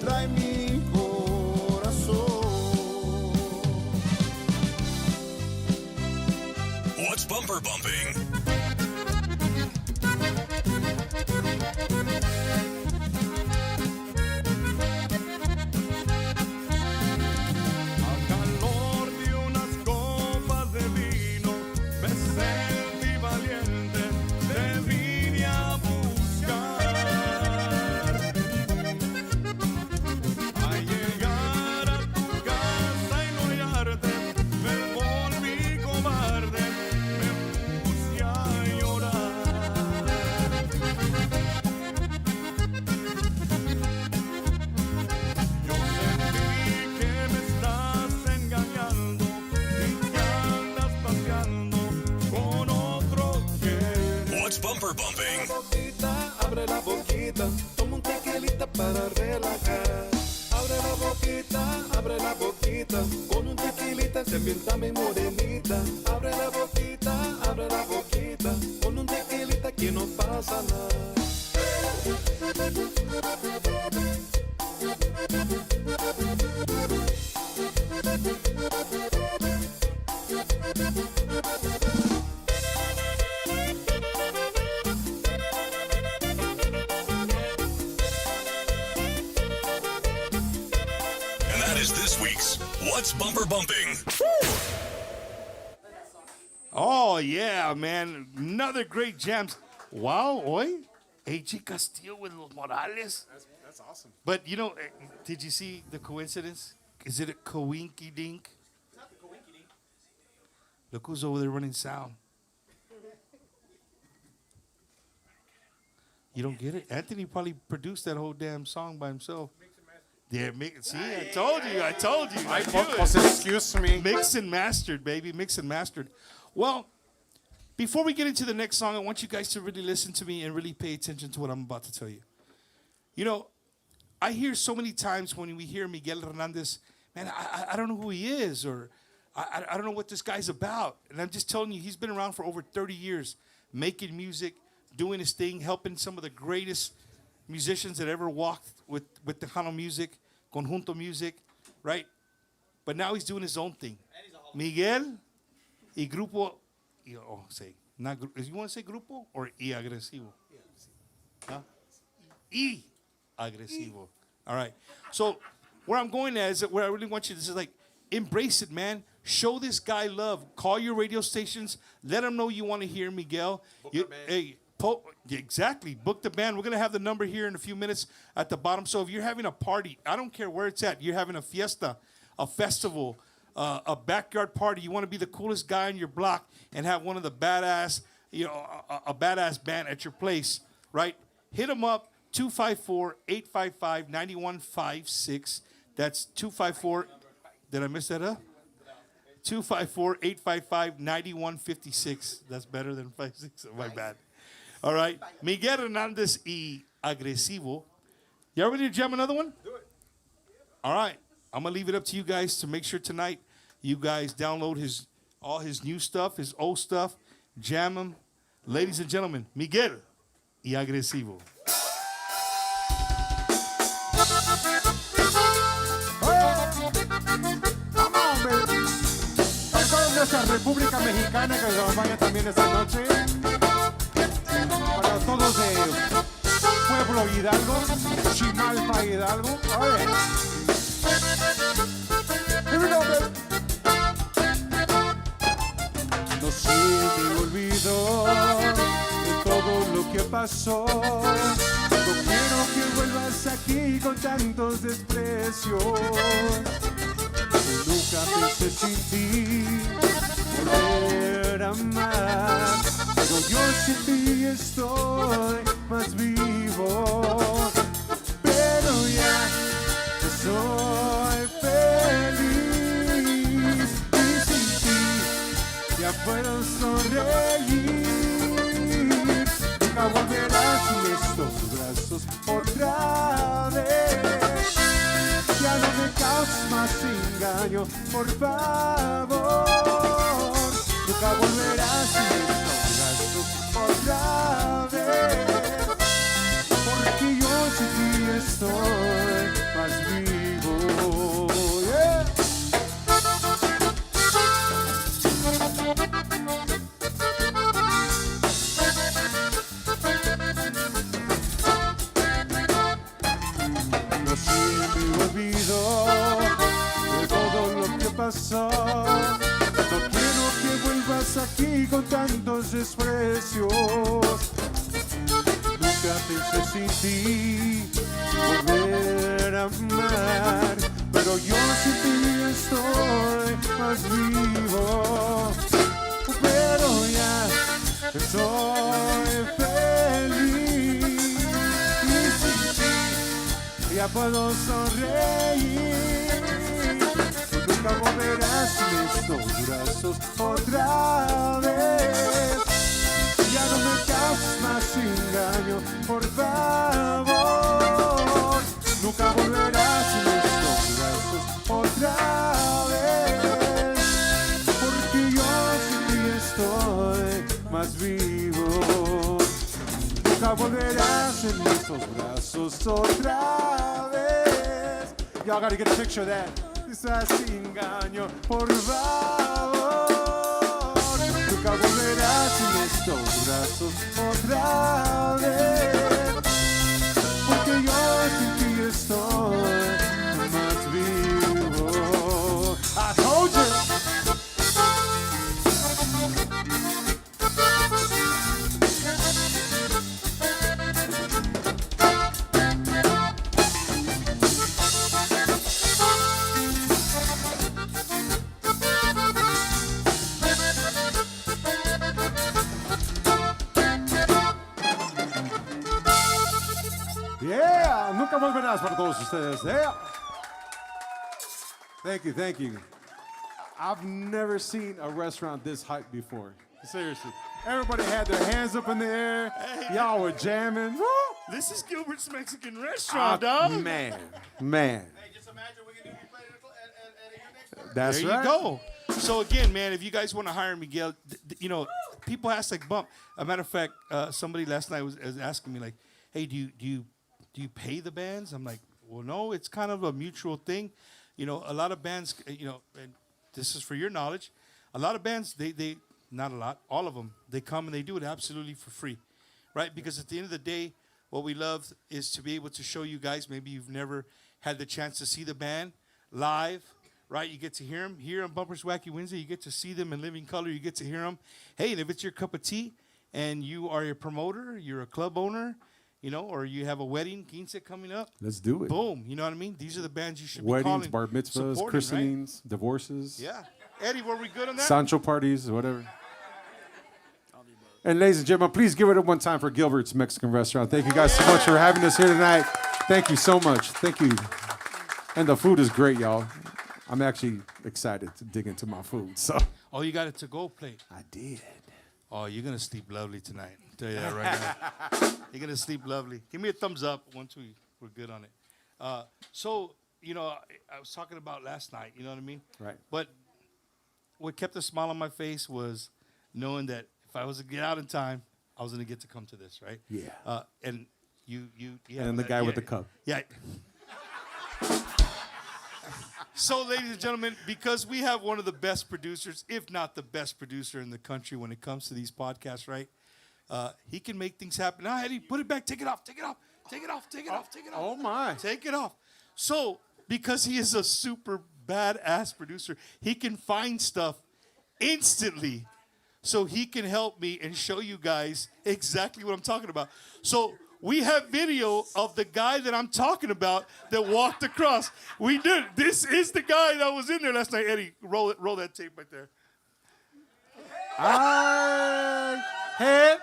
trae mi corazón. What's Bumper Bumping? Bumper Bumping. Abre la boquita, toma un tequilita para relajar. Abre la boquita, con un tequilita se ambienta mi morenita. Abre la boquita, con un tequilita que no pasa nada. Is this week's What's Bumper Bumping? Oh, yeah, man. Another great jams. Wow, oi. A.G. Castillo with Los Morales. That's awesome. But, did you see the coincidence? Is it a coinky dink? It's not the coinky dink. Look who's over there running sound. You don't get it? Anthony probably produced that whole damn song by himself. Yeah, see, I told you. I knew it. Excuse me. Mixed and mastered, baby. Mixed and mastered. Well, before we get into the next song, I want you guys to really listen to me and really pay attention to what I'm about to tell you. I hear so many times when we hear Miguel Hernandez, man, I don't know who he is, or I don't know what this guy's about. And I'm just telling you, he's been around for over 30 years, making music, doing his thing, helping some of the greatest musicians that ever walked with Tejano music, conjunto music, right? But now he's doing his own thing. Miguel y grupo, you want to say grupo or y agresivo? Huh? Y agresivo. All right. So where I'm going at is that where I really want you to, this is like, embrace it, man. Show this guy love. Call your radio stations. Let them know you want to hear Miguel. Exactly. Book the band. We're going to have the number here in a few minutes at the bottom. So if you're having a party, I don't care where it's at. You're having a fiesta, a festival, a backyard party. You want to be the coolest guy in your block and have one of the badass, a badass band at your place, right? Hit them up, 254-855-9156. That's 254. Did I mess that up? 254-855-9156. That's better than 56. Oh, my bad. All right. Miguel Hernandez y Agresivo. You ready to jam another one? Do it. All right. I'm going to leave it up to you guys to make sure tonight you guys download all his new stuff, his old stuff, jam him. Ladies and gentlemen, Miguel y Agresivo. Nuestra República Mexicana que nos acompaña también esta noche. Para todos de Pueblo Hidalgo, Chimalpa Hidalgo. Oye. No se me olvidó de todo lo que pasó. No quiero que vuelvas aquí con tantos desprecios. Nunca pensé sin ti volver a amar, pero yo sin ti estoy más vivo. Pero ya no soy feliz y sin ti ya puedo sonreír. Nunca volverás en estos brazos otra vez. Ya no me causes más engaño, por favor. Nunca volverás en estos brazos otra vez. Porque yo sin ti estoy más vivo. Yeah. No se me olvidó de todo lo que pasó. No quiero que vuelvas aquí con tantos desprecios. Nunca pensé sin ti volver a amar, pero yo sin ti estoy más vivo. Pero ya estoy feliz y sin ti ya puedo sonreír. Nunca volverás en estos brazos otra vez. Ya no me causes más engaño, por favor. Nunca volverás en estos brazos otra vez. Porque yo sin ti estoy más vivo. Nunca volverás en estos brazos otra vez. Y'all gotta get a picture of that. Quizás engaño, por favor. Nunca volverás en estos brazos otra vez. Porque yo sin ti estoy más vivo. I told you. Yeah, nunca volverás para todos ustedes. Yeah. Thank you, thank you. I've never seen a restaurant this hyped before. Seriously. Everybody had their hands up in the air. Hey. Y'all were jamming. Woo! This is Gilbert's Mexican Restaurant, dog. Man. Hey, just imagine we can do play at your next one. That's There right. you go. So again, man, if you guys want to hire Miguel, you know, people ask like bump. A matter of fact, somebody last night was asking me like, "Hey, do you pay the bands?" I'm like, "Well, no, it's kind of a mutual thing." You know, a lot of bands, you know, and this is for your knowledge. A lot of bands, they not a lot, all of them, they come and they do it absolutely for free, right? Because at the end of the day, what we love is to be able to show you guys. Maybe you've never had the chance to see the band live. Right, you get to hear them here on Bumpers Wacky Wednesday. You get to see them in living color. You get to hear them. Hey, and if it's your cup of tea, and you are a promoter, you're a club owner, you know, or you have a wedding, quince coming up. Let's do it. Boom, you know what I mean? These are the bands you should Weddings, be calling. bar mitzvahs, supporting, christenings, divorces, right? Yeah, Eddie, were we good on that? Sancho parties, whatever. And ladies and gentlemen, please give it up one time for Gilbert's Mexican Restaurant. Thank you guys so much for having us here tonight. Thank you so much. Thank you. And the food is great, y'all. I'm actually excited to dig into my food. So Oh, you got a to-go plate. I did. Oh, you're going to sleep lovely tonight. I'll tell you that right now. You're going to sleep lovely. Give me a thumbs up once we're good on it. So, you know, I was talking about last night, you know what I mean? Right. But what kept a smile on my face was knowing that if I was to get out in time, I was going to get to come to this, right? Yeah. And you And the guy with the cup. Yeah. So, ladies and gentlemen, because we have one of the best producers, if not the best producer in the country when it comes to these podcasts, right? He can make things happen. Now, Eddie, put it back. Take it off. Take it off. Take it off. Take it off. Take it off. Oh, my. Take it off. So, because he is a super badass producer, he can find stuff instantly so he can help me and show you guys exactly what I'm talking about. So, we have video of the guy that I'm talking about that walked across. We did. This is the guy that was in there last night. Eddie, roll that tape right there. Hip.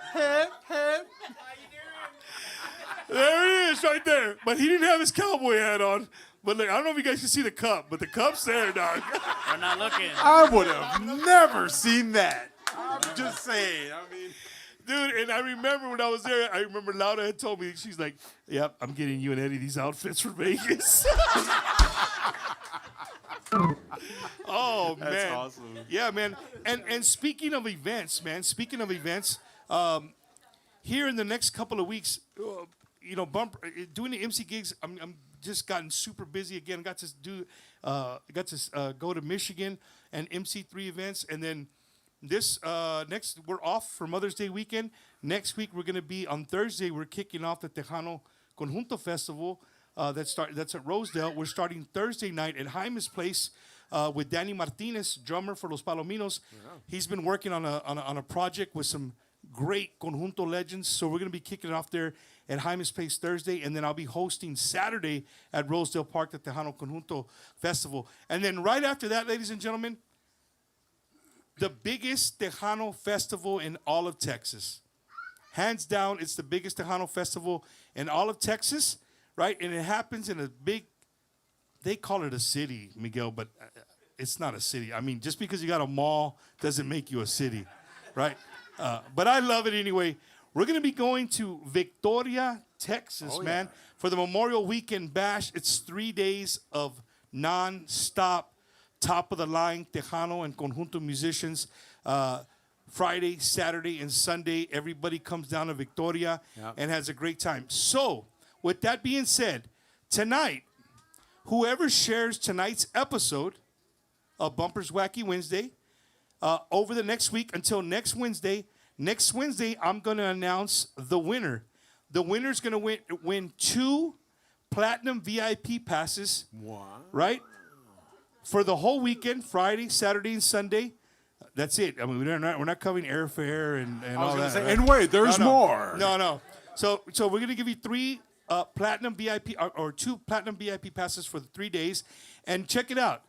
There he is right there. But he didn't have his cowboy hat on. But look, I don't know if you guys can see the cup, but the cup's there, dog. We're not looking. I would have never seen that. I'm just saying. I mean, Dude, and I remember when I was there, I remember Laura had told me, she's like, yep, I'm getting you and Eddie these outfits for Vegas. Oh, man. That's awesome. Yeah, man. And speaking of events, man, here in the next couple of weeks, you know, doing the MC gigs, I'm just gotten super busy again. Got to go to Michigan and MC 3 events, and then this next, we're off for Mother's Day weekend. Next week, we're going to be on Thursday. We're kicking off the Tejano Conjunto Festival that's at Rosedale. We're starting Thursday night at Jaime's place with Danny Martinez, drummer for Los Palominos. Yeah. He's been working on a project with some great conjunto legends. So we're going to be kicking it off there at Jaime's place Thursday, and then I'll be hosting Saturday at Rosedale Park, the Tejano Conjunto Festival. And then right after that, ladies and gentlemen, the biggest Tejano festival in all of Texas. Hands down, it's the biggest Tejano festival in all of Texas, right? And it happens in a big, they call it a city, Miguel, but it's not a city. I mean, just because you got a mall doesn't make you a city, right? But I love it anyway. We're going to be going to Victoria, Texas, man, for the Memorial Weekend Bash. It's 3 days of non-stop top-of-the-line Tejano and Conjunto musicians. Friday, Saturday, and Sunday, everybody comes down to Victoria and has a great time. So, with that being said, tonight, whoever shares tonight's episode of Bumpers Wacky Wednesday, over the next week until next Wednesday, I'm going to announce the winner. The winner's going to win 2 platinum VIP passes. Wow. Right? For the whole weekend, Friday, Saturday, and Sunday. That's it. I mean, we're not covering airfare and all that. Say, right? and wait, there's more. No. So we're going to give you 3 platinum VIP or 2 platinum VIP passes for the 3 days. And check it out.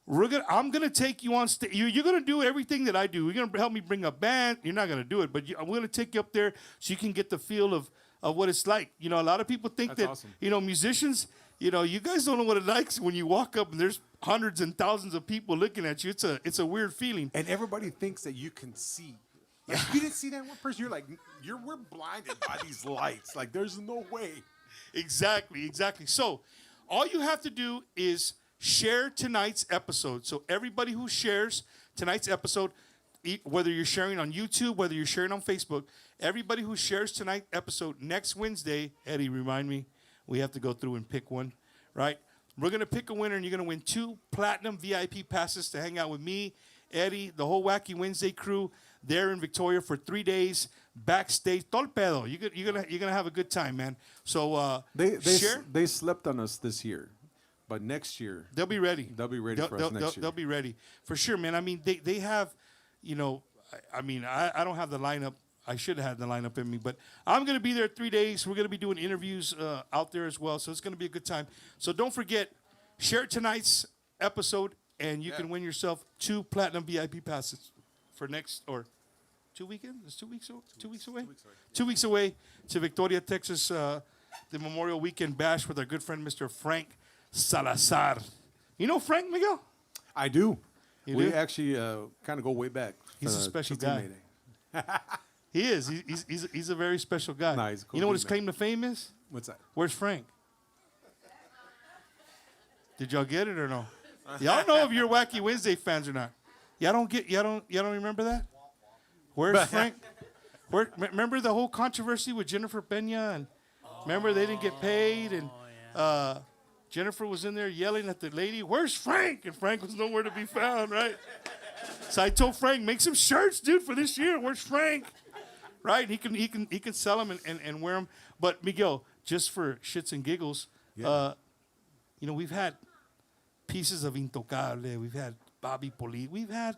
I'm gonna take you on stage. You're gonna do everything that I do. You're gonna help me bring a band. You're not gonna do it, but I'm gonna take you up there so you can get the feel of what it's like. You know, a lot of people think that awesome. You know, musicians. You know, you guys don't know what it's like when you walk up and there's hundreds and thousands of people looking at you. It's a weird feeling. And everybody thinks that you can see. Like, you didn't see that one person. You're like, we're blinded by these lights. Like, there's no way. Exactly. So, all you have to do is share tonight's episode. So everybody who shares tonight's episode, whether you're sharing on YouTube, whether you're sharing on Facebook, everybody who shares tonight's episode next Wednesday, Eddie, remind me, we have to go through and pick one, right? We're going to pick a winner, and you're going to win 2 platinum VIP passes to hang out with me, Eddie, the whole Wacky Wednesday crew there in Victoria for 3 days, backstage, todo el pedo. You're gonna have a good time, man. So share. They slept on us this year. But next year, they'll be ready. They'll be ready for us next year. They'll be ready. For sure, man. I mean, they have, you know, I mean, I don't have the lineup. I should have had the lineup in me. But I'm going to be there 3 days. We're going to be doing interviews out there as well. So it's going to be a good time. So don't forget, share tonight's episode, and you can win yourself 2 platinum VIP passes for next, or 2 weekends? It's 2 weeks, 2 weeks away? 2 weeks away to Victoria, Texas, the Memorial Weekend Bash with our good friend, Mr. Frank Salazar. You know Frank, Miguel? I do. You We do? actually kind of go way back. He's a special Tuesday guy. Mayday. He is. He's a very special guy. Nah, he's a cool you know what dude, his man. claim to fame is? What's that? Where's Frank? Did y'all get it or no? Y'all know if you're Wacky Wednesday fans or not. Y'all don't remember that? Where's Frank? Remember the whole controversy with Jennifer Pena and remember they didn't get paid and Jennifer was in there yelling at the lady, "Where's Frank?" And Frank was nowhere to be found, right? So I told Frank, make some shirts, dude, for this year. Where's Frank? Right? He can sell them and wear them. But Miguel, just for shits and giggles, we've had pieces of Intocable. We've had Bobby Poli. We've had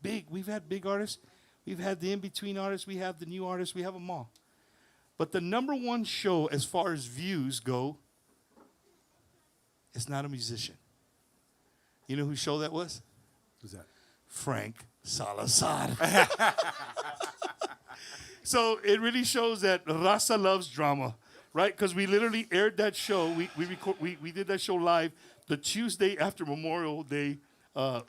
big artists. We've had the in-between artists. We have the new artists. We have them all. But the number one show as far as views go is not a musician. You know whose show that was? Who's that? Frank Salazar. So it really shows that Raza loves drama, right? Because we literally aired that show. We did that show live the Tuesday after Memorial Day.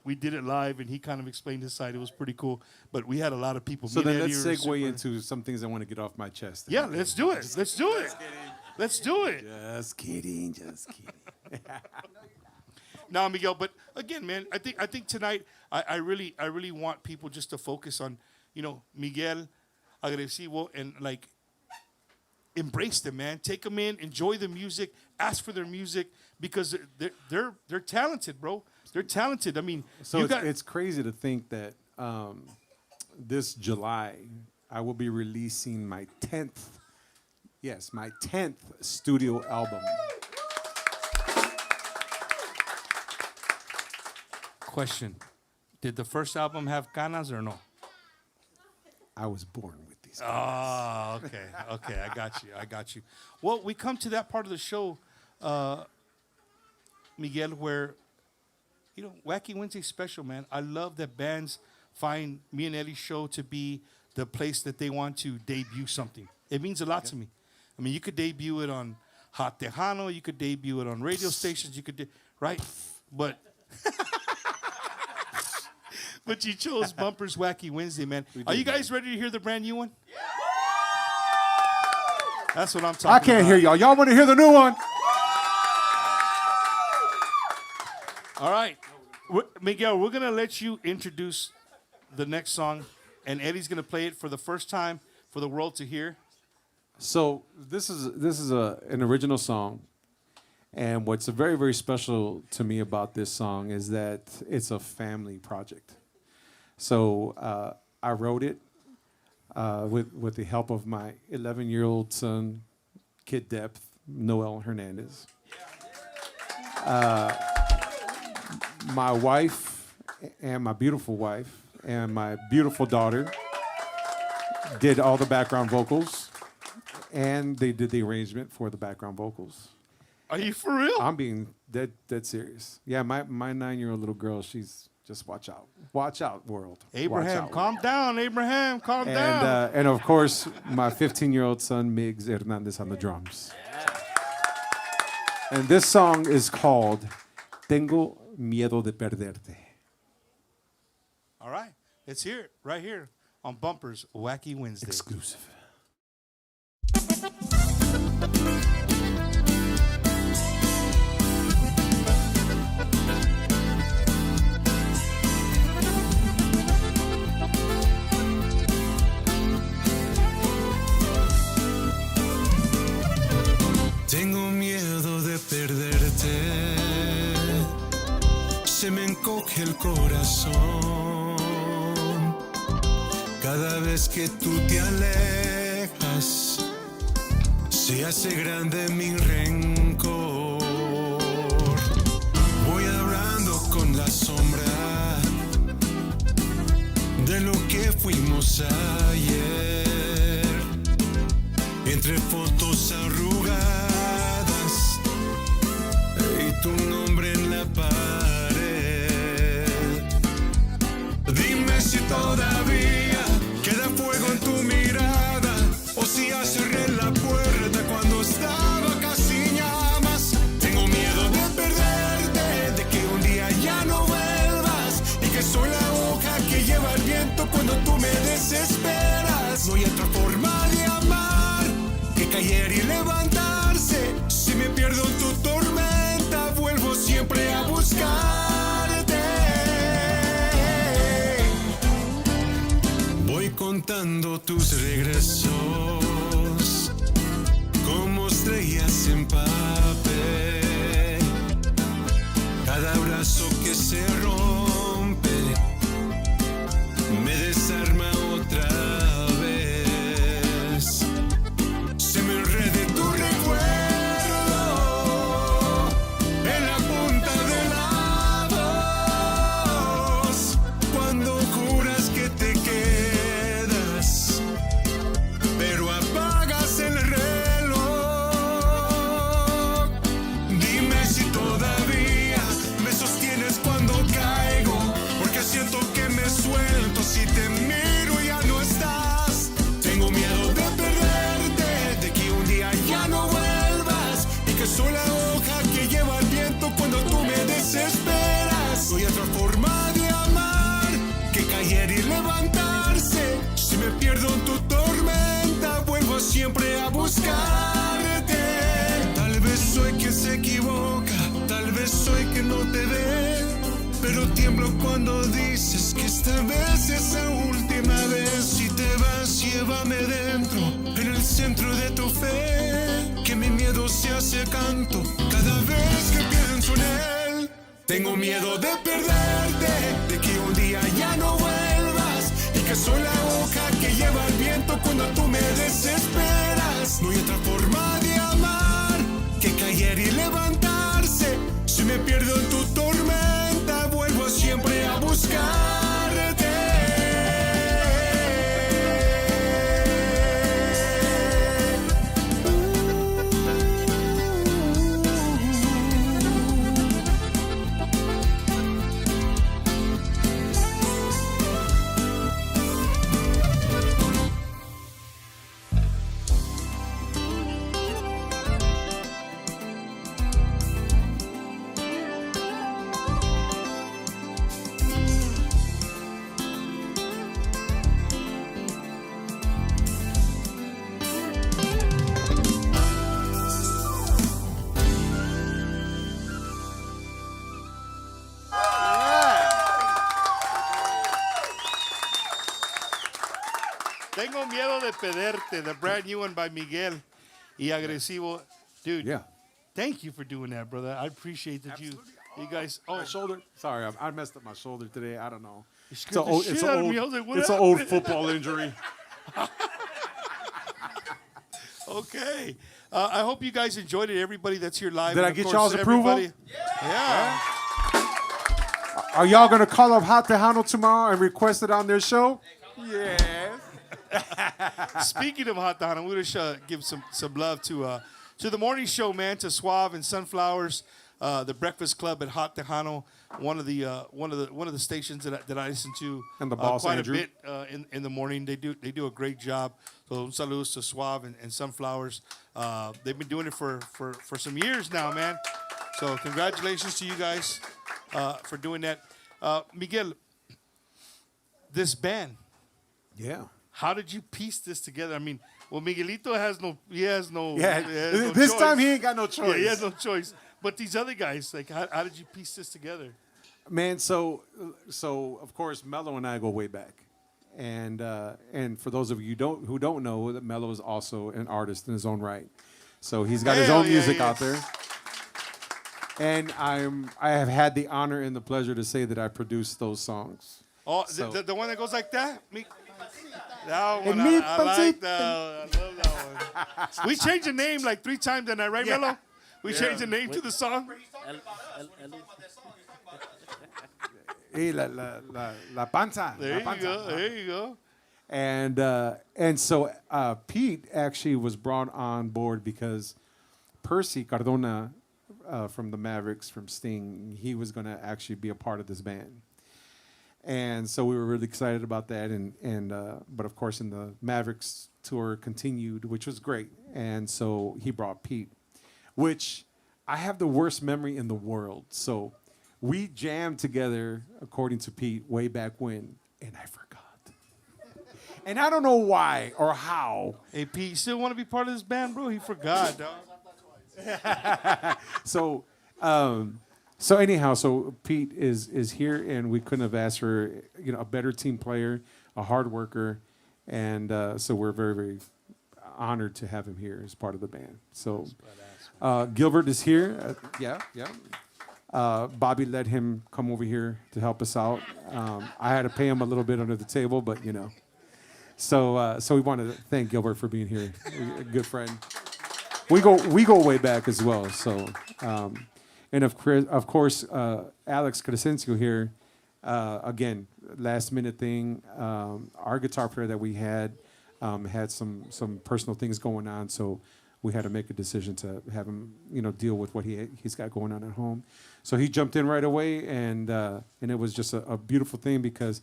We did it live, and he kind of explained his side. It was pretty cool. But we had a lot of people. So Me and then Eddie let's were segue super- into some things I want to get off my chest. Yeah, let's do it. Let's do it. Let's do it. Just kidding. Just kidding. No, Miguel, but again, man, I think tonight I really want people just to focus on, Miguel, Agresivo, and like embrace them, man. Take them in, enjoy the music, ask for their music because they're talented, bro. They're talented. I mean, So it's crazy to think that this July I will be releasing my 10th studio album. Question: did the first album have canas or no? I was born with these. Oh, okay, I got you. Well, we come to that part of the show, Miguel, where Wacky Wednesday special, man. I love that bands find me and Eddie's show to be the place that they want to debut something. It means a lot to me. I mean, you could debut it on Hot Tejano, you could debut it on radio stations, right? But but you chose Bumpers Wacky Wednesday, man. Are you guys ready to hear the brand new one? Yeah. That's what I'm talking about. I can't hear y'all. Y'all want to hear the new one? All right. Miguel, we're going to let you introduce the next song, and Eddie's going to play it for the first time for the world to hear. So this is an original song, and what's very, very special to me about this song is that it's a family project. So I wrote it with the help of my 11-year-old son, Kid Depth, Miguel Hernandez. My wife and my beautiful wife and my beautiful daughter did all the background vocals, and they did the arrangement for the background vocals. Are you for real? I'm being dead serious. Yeah, my 9-year-old little girl, she's just watch out. Watch out, world. Abraham, Watch out. calm down. Abraham, calm down. And of course, my 15-year-old son, Miguel Hernandez, on the drums. And this song is called Tengo Miedo de Perderte. All right. Let's hear it right here on Bumpers Wacky Wednesday. Exclusive. Tengo miedo de perderte, se me encoge el corazón cada vez que tú te alejas, se hace grande mi rencor. Voy hablando con la sombra de lo que fuimos ayer, entre fotos arrugadas y tu nombre en la pared. Dime si todavía queda fuego en tu mirada o si ya cerré la puerta cuando estaba casi en llamas. Tengo miedo de perderte, de que un día ya no vuelvas. viento cuando tú me desesperas. No hay otra forma de amar que caer y levantarse. Si me pierdo en tu tormenta, vuelvo siempre a buscarte. Voy contando tus regresos como estrellas en papel. Cada abrazo que se rompe me desarma otra vez. Se me enrede tu recuerdo en la punta de la voz. Cuando juras que te quedas, pero apagas el reloj. Dime si todavía me sostienes cuando caigo, porque siento que me suelto si te miro y ya no estás. Tengo miedo de perderte, de que un día ya no vuelvas y que soy la hoja que lleva el viento cuando tú me desesperas. No hay otra forma de amar que caer y levantarse. Si me pierdo en tu tormenta, vuelvo siempre a buscarte. Tal vez soy quien se equivoca, tal vez soy quien no te ve, pero tiemblo cuando dices que esta vez es la última vez. Si te vas, llévame dentro, en el centro de tu fe, que mi miedo se hace canto cada vez que pienso en él. Tengo miedo de perderte, de que un día ya no vuelvas y que soy la hoja que lleva el viento cuando tú me desesperas. No hay otra forma de amar que caer y levantarse. Si me pierdo en tu tormenta, vuelvo siempre a buscarte. Tengo miedo de perderte, the brand new one by Miguel y Agresivo. Dude, Yeah. thank you for doing that, brother. I appreciate that you guys. Oh, My shoulder. Sorry, I messed up my shoulder today. I don't know. scared the shit out of me. I was like, what it's an old happened? football injury. Okay. I hope you guys enjoyed it. Everybody that's here live. Did and I of get course, y'all's approval? everybody- Yeah. Are y'all gonna call up Hot Tejano tomorrow and request it on their show? Yes. Speaking of Hot Tejano, we're gonna give some love to the morning show, man, to Suave and Sunflowers, the Breakfast Club at Hot Tejano, one of the stations that I listen to And the boss, quite Andrew. a bit in the morning. They do a great job. So un saludos to Suave and Sunflowers. They've been doing it for some years now, man. So congratulations to you guys for doing that. Miguel, this band. Yeah. How did you piece this together? I mean, well, Miguelito has no Yeah. no This choice. time he ain't got no choice. Yeah, he has no choice. But these other guys, like, how did you piece this together? Man, so of course Mello and I go way back, and for those of you who don't know, that Mello is also an artist in his own right. So he's got his Hell own yeah, music yeah. out there, and I have had the honor and the pleasure to say that I produced those songs. Oh, So- the one that goes like that? That one, mi I like pancita. that. I love that one. We changed the name like 3 times, didn't I, right, Mello? We changed the name to the song. Hey, la panza. There la you panza. go. There you go. And so Pete actually was brought on board because Percy Cardona from the Mavericks, from Sting, he was going to actually be a part of this band. And so we were really excited about that. But of course, in the Mavericks tour continued, which was great. And so he brought Pete, which I have the worst memory in the world. So we jammed together, according to Pete, way back when, and I forgot. And I don't know why or how. Hey, Pete, you still want to be part of this band, bro? He forgot, dog. So, so anyhow, so Pete is here, and we couldn't have asked for a better team player, a hard worker, and so we're very, very honored to have him here as part of the band. So, Gilbert is here. Yeah. Bobby let him come over here to help us out. I had to pay him a little bit under the table, but So we want to thank Gilbert for being here, a good friend. We go way back as well. So, and of course, Alex Crescencio here. Again, last minute thing. Our guitar player that we had some personal things going on, so we had to make a decision to have him, deal with what he's got going on at home. So he jumped in right away, and it was just a beautiful thing because,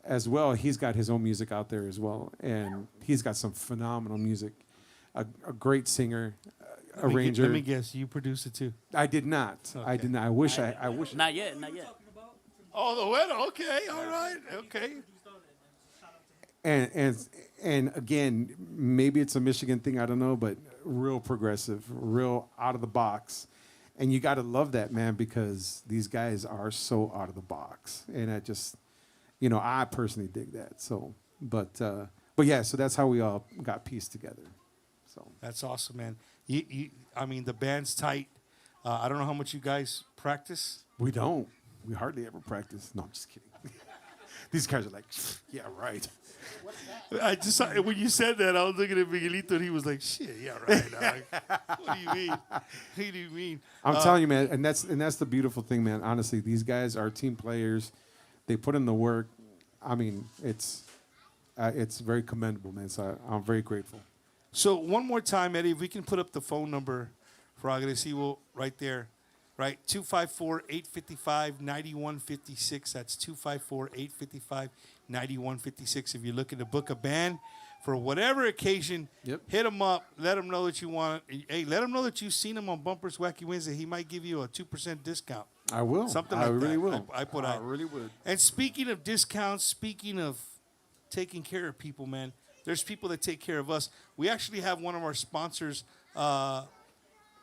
as well, he's got his own music out there as well, and he's got some phenomenal music. A great singer, arranger. Let me guess, you produced it too. I did not. Okay. I did not. I wish. Not yet. Oh, the winner. Okay, all right, okay. And again, maybe it's a Michigan thing, I don't know, but real progressive, real out of the box. And you got to love that, man, because these guys are so out of the box. And I just, I personally dig that. So, but yeah, so that's how we all got pieced together. So that's awesome, man. I mean, the band's tight. I don't know how much you guys practice. We don't. We hardly ever practice. No, I'm just kidding. These guys are like, yeah, right. I just when you said that, I was looking at Miguelito, and he was like, "Shit, yeah, right." What do you mean? What do you mean? I'm telling you, man, and that's the beautiful thing, man. Honestly, these guys are team players. They put in the work. I mean, it's very commendable, man. So I'm very grateful. So one more time, Eddie, if we can put up the phone number for Agresivo right there. Right, 254-855-9156. That's 254-855-9156. If you're looking to book a band for whatever occasion, hit them up. Let them know that you want it. Hey, let them know that you've seen him on Bumpers Wacky Wednesday. He might give you a 2% discount. I will. Something like that. I really will. I really would. And speaking of discounts, speaking of taking care of people, man, there's people that take care of us. We actually have one of our sponsors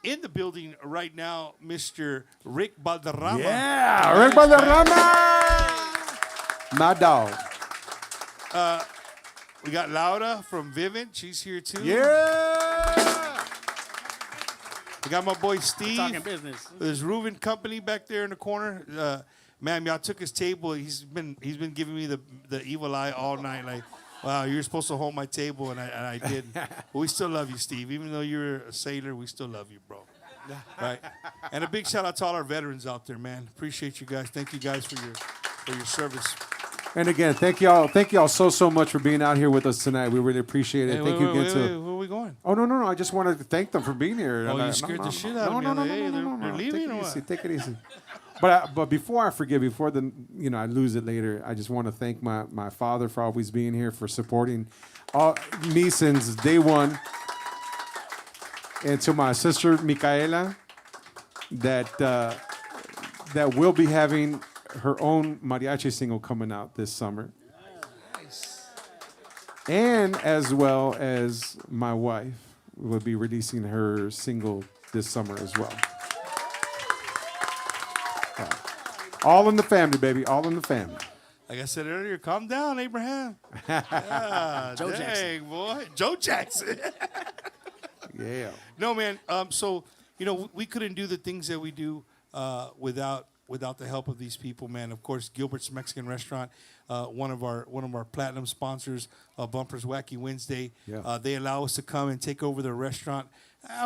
in the building right now, Mr. Rick Valderrama. Yeah, Rick Valderrama. My dog. We got Laura from Vivint. She's here too. Yeah. We got my boy Steve. We're talking business. There's Reuben Company back there in the corner. Man, y'all took his table. He's been giving me the evil eye all night. Like, wow, you're supposed to hold my table, and I didn't. But we still love you, Steve. Even though you're a sailor, we still love you, bro. Right? And a big shout out to all our veterans out there, man. Appreciate you guys. Thank you guys for your service. And again, thank y'all so much for being out here with us tonight. We really appreciate it. Hey, thank you again where are we going? Oh no! I just wanted to thank them for being here. Oh, you scared the shit out of me. They're leaving or what? Take it easy. But before I forget, I lose it later, I just want to thank my father for always being here, for supporting me since day one, and to my sister Micaela, that will be having her own mariachi single coming out this summer, and as well as my wife will be releasing her single this summer as well. All in the family, baby. All in the family. Like I said earlier, calm down, Abraham. Yeah, Joe dang, Jackson. Boy. Joe Jackson. Yeah. No, man. So, we couldn't do the things that we do without the help of these people, man. Of course, Gilbert's Mexican Restaurant, one of our platinum sponsors, Bumpers Wacky Wednesday. Yeah. They allow us to come and take over their restaurant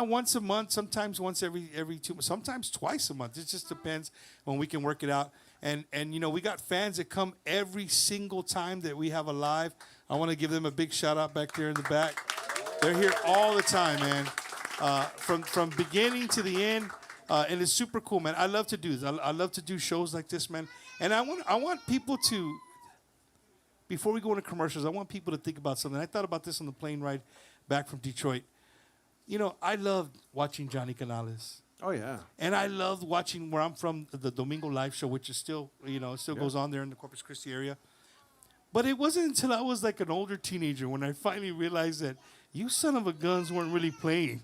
once a month, sometimes once every 2 months, sometimes twice a month. It just depends when we can work it out. And we got fans that come every single time that we have a live. I want to give them a big shout out back there in the back. They're here all the time, man. From beginning to the end. And it's super cool, man. I love to do this. I love to do shows like this, man. And I want people to, before we go into commercials, I want people to think about something. I thought about this on the plane ride back from Detroit. I loved watching Johnny Canales. Oh, yeah. And I loved watching where I'm from, the Domingo Live Show, which is still, still goes on there in the Corpus Christi area. But it wasn't until I was like an older teenager when I finally realized that you son of a guns weren't really playing.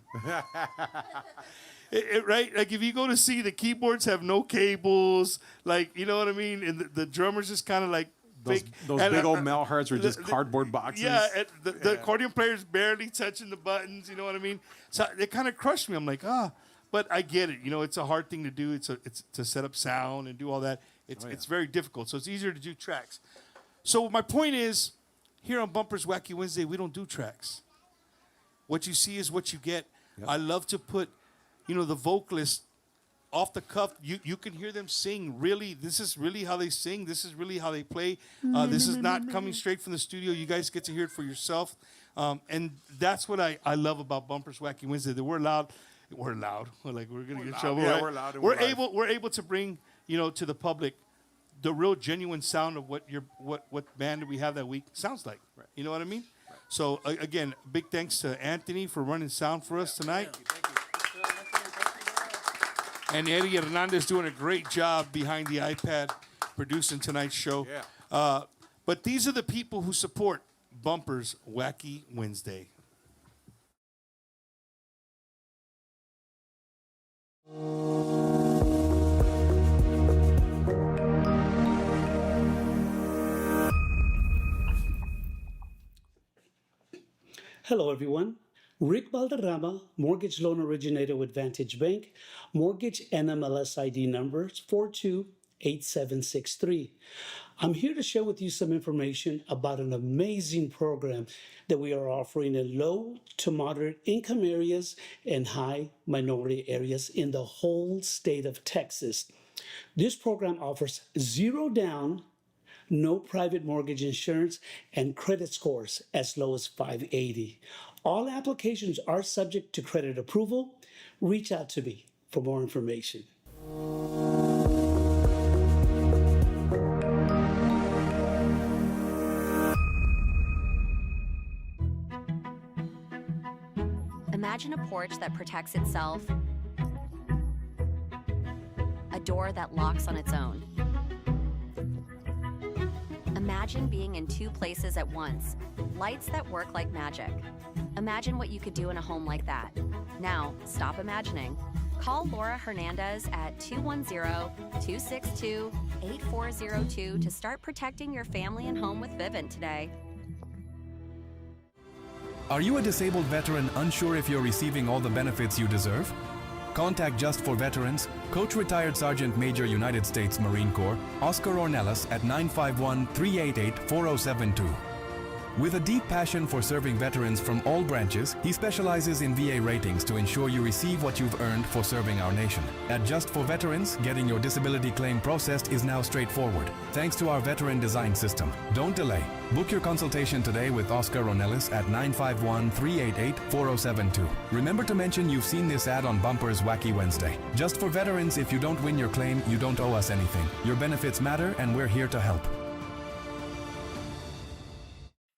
Right? Like if you go to see, the keyboards have no cables, like, you know what I mean? And the drummers just kind of like Those big old Malharts are just cardboard boxes. Yeah, and the accordion player's barely touching the buttons, you know what I mean? So it kind of crushed me. I'm like, but I get it. You know, it's a hard thing to do. It's to set up sound and do all that. It's very difficult. So it's easier to do tracks. So my point is, here on Bumpers Wacky Wednesday, we don't do tracks. What you see is what you get. Yep. I love to put, the vocalist off the cuff. You can hear them sing. Really, this is really how they sing. This is really how they play. This is not coming straight from the studio. You guys get to hear it for yourself. And that's what I love about Bumpers Wacky Wednesday. That we're loud. We're loud. Like we're gonna get in trouble. Yeah, right? we're loud. We're able to bring to the public the real genuine sound of what band we have that week sounds like. Right. You know what I mean? Right. So again, big thanks to Anthony for running sound for us tonight. Thank you. And Eddie Hernandez doing a great job behind the iPad producing tonight's show. Yeah. But these are the people who support Bumpers Wacky Wednesday. Hello, everyone. Rick Valderrama, mortgage loan originator with Vantage Bank, mortgage NMLS ID numbers 428763. I'm here to share with you some information about an amazing program that we are offering in low to moderate income areas and high minority areas in the whole state of Texas. This program offers zero down, no private mortgage insurance, and credit scores as low as 580. All applications are subject to credit approval. Reach out to me for more information. Imagine a porch that protects itself, a door that locks on its own. Imagine being in two places at once, lights that work like magic. Imagine what you could do in a home like that. Now, stop imagining. Call Laura Hernandez at 210-262-8402 to start protecting your family and home with Vivint today. Are you a disabled veteran unsure if you're receiving all the benefits you deserve? Contact Just for Veterans, Coach Retired Sergeant Major United States Marine Corps, Oscar Ornelas at 951-388-4072. With a deep passion for serving veterans from all branches, he specializes in VA ratings to ensure you receive what you've earned for serving our nation. At Just for Veterans, getting your disability claim processed is now straightforward, thanks to our veteran design system. Don't delay. Book your consultation today with Oscar Ornelas at 951-388-4072. Remember to mention you've seen this ad on Bumpers Wacky Wednesday. Just for Veterans, if you don't win your claim, you don't owe us anything. Your benefits matter, and we're here to help.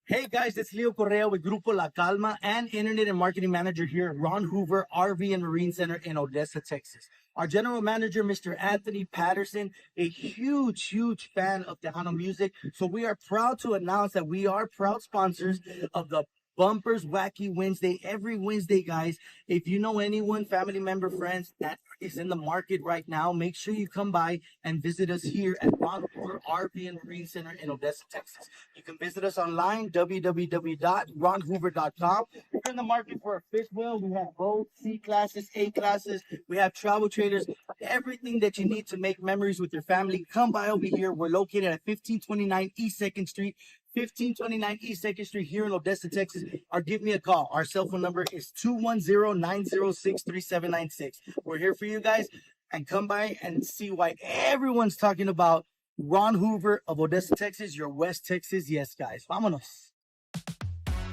Hey guys, it's Leo Correa with Grupo La Calma and Internet and Marketing Manager here at Ron Hoover RV and Marine Center in Odessa, Texas. Our General Manager, Mr. Anthony Patterson, a huge fan of Tejano music. So we are proud to announce that we are proud sponsors of the Bumpers Wacky Wednesday. Every Wednesday, guys, if you know anyone, family member, friends that is in the market right now, make sure you come by and visit us here at Ron Hoover RV and Marine Center in Odessa, Texas. You can visit us online, www.ronhoover.com. If you're in the market for a fifth wheel, we have both C classes, A classes. We have travel trailers, everything that you need to make memories with your family. Come by over here. We're located at 1529 East 2nd Street. 1529 East 2nd Street here in Odessa, Texas, or give me a call. Our cell phone number is 210-906-3796. We're here for you guys, and come by and see why everyone's talking about Ron Hoover of Odessa, Texas, your West Texas. Yes, guys. Vámonos.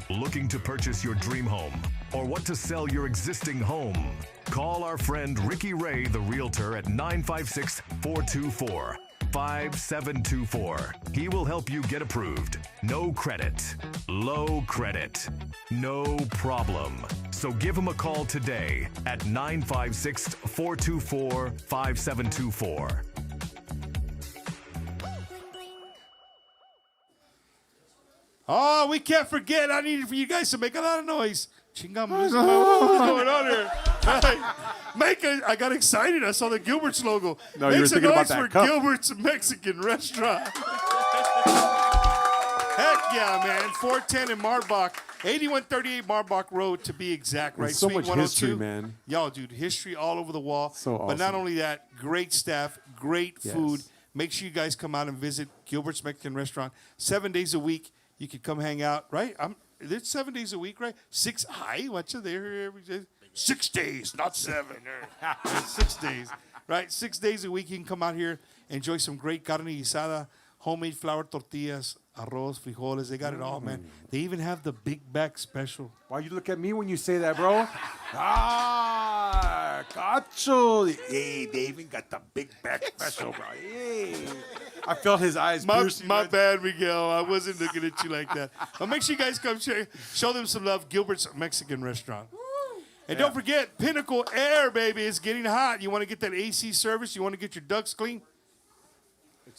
Looking to purchase your dream home or want to sell your existing home? Call our friend Ricky Ray, the realtor, at 956-424-5724. He will help you get approved. No credit, low credit, no problem. So give him a call today at 956-424-5724. Oh, we can't forget. I need for you guys to make a lot of noise. Chingam, what's going on here? I got excited. I saw the Gilbert's logo. No, Make you were some thinking noise about for that cup. Gilbert's Mexican Restaurant. Heck yeah, man. 410 in Marbach. 8138 Marbach Road, to be exact, right? There's so Suite much history, man. Yo, dude, history all over the wall. So But not awesome. only that, great staff, great Yes. food. Make sure you guys come out and visit Gilbert's Mexican Restaurant. 7 days a week. You can come hang out, right? It's 7 days a week, right? What's there every day? 6 days, not 7. 6 days, right? 6 days a week. You can come out here, enjoy some great carne guisada, homemade flour tortillas, arroz, frijoles. They got it all, man. They even have the Big Back special. Why you look at me when you say that, bro? Cacho. Hey, they even got the Big Back special, bro. Hey. I felt his eyes piercing. My bad, Miguel. I wasn't looking at you like that. But make sure you guys come show them some love. Gilbert's Mexican Restaurant. And don't forget, Pinnacle Air, baby. It's getting hot. You want to get that AC service? You want to get your ducts clean?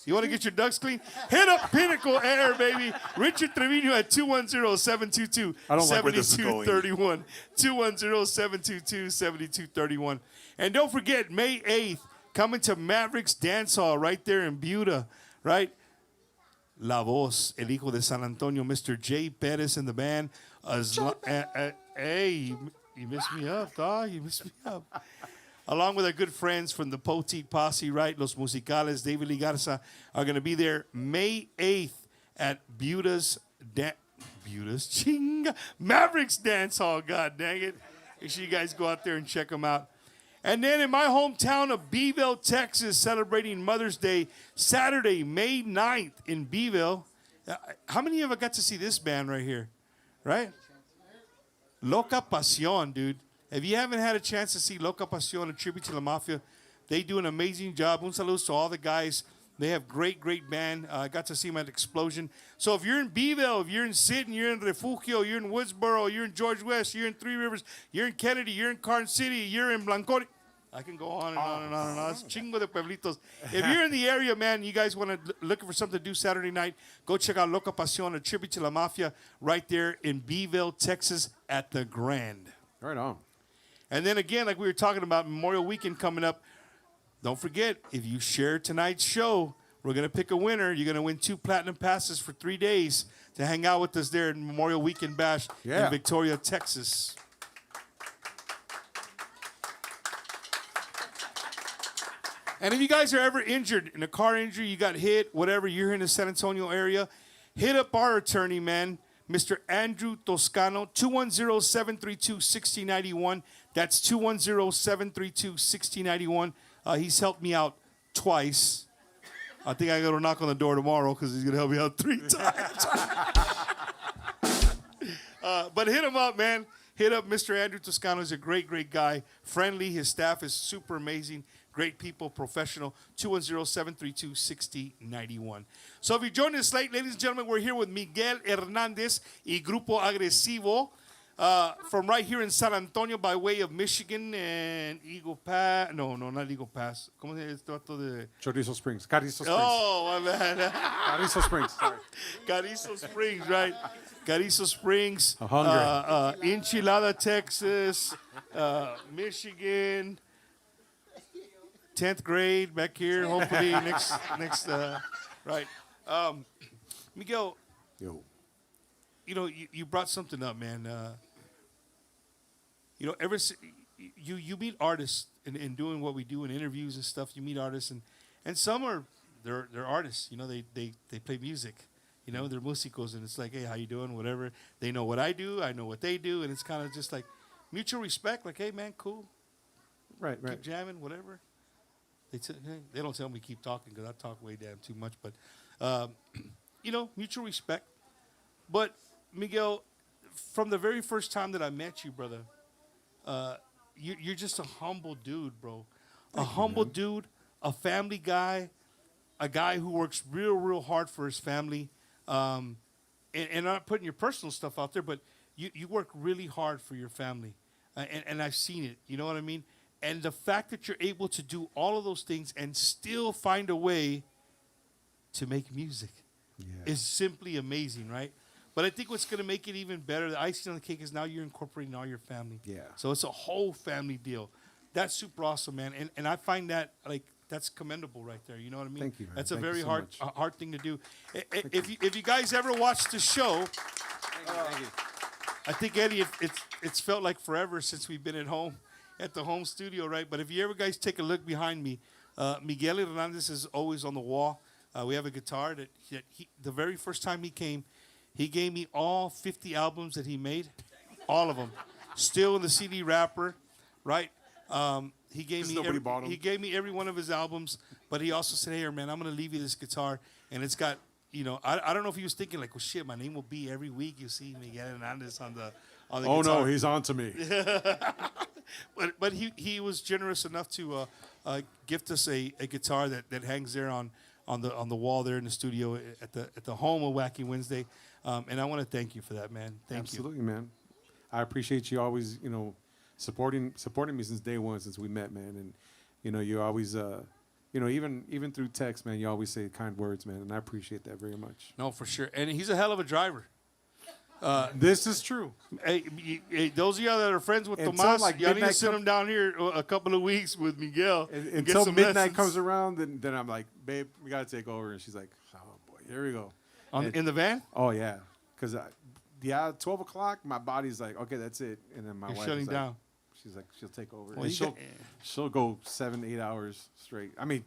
You want to get your ducts clean? Hit up Pinnacle Air, baby. Richard Trevino at 210-722-7231. 210-722-7231. And don't forget, May 8th, coming to Mavericks Dance Hall right there in Buda, right? La Voz, El Hijo de San Antonio, Mr. Jay Perez and the band. Hey, you missed me up, dog. You missed me up. Along with our good friends from the Poteet Posse, right? Los Musicales, David Lee Garza, are going to be there May 8th at Mavericks Dance Hall. God dang it. Make sure you guys go out there and check them out. And then in my hometown of Beeville, Texas, celebrating Mother's Day, Saturday, May 9th in Beeville. How many of you got to see this band right here? Right? Loca Pasión, dude. If you haven't had a chance to see Loca Pasión, a tribute to La Mafia, they do an amazing job. Un saludo to all the guys. They have great band. I got to see them at Explosion. So if you're in Beeville, if you're in Sinton, you're in Refugio, you're in Woodsboro, you're in George West, you're in Three Rivers, you're in Kennedy, you're in Carson City, you're in Blancori. I can go on and on and on and on. It's chingo de pueblitos. If you're in the area, man, you guys want to looking for something to do Saturday night, go check out Loca Pasión, a tribute to La Mafia, right there in Beeville, Texas at the Grand. Right on. And then again, like we were talking about, Memorial Weekend coming up. Don't forget, if you share tonight's show, we're going to pick a winner. You're going to win 2 platinum passes for 3 days to hang out with us there in Memorial Weekend Bash in Victoria, Texas. And if you guys are ever injured in a car injury, you got hit, whatever, you're in the San Antonio area, hit up our attorney, man, Mr. Andrew Toscano, 210-732-6091. That's 210-732-6091. He's helped me out twice. I think I got to knock on the door tomorrow because he's going to help me out 3 times. But hit him up, man. Hit up Mr. Andrew Toscano. He's a great guy. Friendly. His staff is super amazing. Great people, professional. 210-732-6091. So if you joined us late, ladies and gentlemen, we're here with Miguel Hernandez y Grupo Agresivo from right here in San Antonio by way of Michigan and Eagle Pass. No, not Eagle Pass. ¿Cómo se llama este vato de? Chorizo Springs. Carrizo Springs. Oh, my man. Carrizo Springs. Sorry. Carrizo Springs, right? Carrizo Springs. Hungry. Enchilada, Texas. Michigan. 10th grade back here, hopefully next, right. Miguel, yo, you know, you brought something up, man. You know, you meet artists in doing what we do in interviews and stuff. You meet artists, and some are they're artists. You know, they play music. You know, they're músicos, and it's like, hey, how you doing? Whatever. They know what I do. I know what they do, and it's kind of just like mutual respect. Like, hey, man, cool. Right. Keep jamming, whatever. They don't tell me keep talking because I talk way damn too much. But, you know, mutual respect. But, Miguel, from the very first time that I met you, brother, you're just a humble dude, bro. A humble dude, a family guy, a guy who works real hard for his family. And I'm not putting your personal stuff out there, but you work really hard for your family. And I've seen it. You know what I mean? And the fact that you're able to do all of those things and still find a way to make music is simply amazing, right? But I think what's going to make it even better, the icing on the cake, is now you're incorporating all your family. Yeah. So it's a whole family deal. That's super awesome, man. And I find that, like, that's commendable right there. You know what I mean? Thank you, man. That's a Thank you very so hard much. hard thing to do. If you guys ever watched the show, Thank you. I think, Eddie, it's felt like forever since we've been at the home studio, right? But if you ever guys take a look behind me, Miguel Hernandez is always on the wall. We have a guitar that the very first time he came, he gave me all 50 albums that he made, all of them, still in the CD wrapper, right? He gave me he gave me every one of his albums, but he also said, "Hey, man, I'm gonna leave you this guitar, and it's got, you know, I don't know if he was thinking like, well, shit, my name will be every week you see Miguel Hernandez on the guitar." Oh no, he's on to me. but he was generous enough to gift us a guitar that hangs there on the wall there in the studio at the home of Wacky Wednesday, and I want to thank you for that, man. Thank you. Absolutely, man. I appreciate you always, you know, supporting me since day one, since we met, man. And you know, you always, you know, even through text, man, you always say kind words, man, and I appreciate that very much. No, for sure. And he's a hell of a driver. This is true. Hey, those of y'all that are friends with Until, Tomas, like, y'all need to midnight send him down here a couple of weeks with Miguel. And get Until some midnight lessons. comes around, then I'm like, babe, we gotta take over. And she's like, oh boy, here we go. In the van? Oh yeah, because 12 o'clock, my body's like, okay, that's it. And then my You're wife shutting is like, down. She's like, she'll take over. Well, And she'll go 7-8 hours straight. I mean,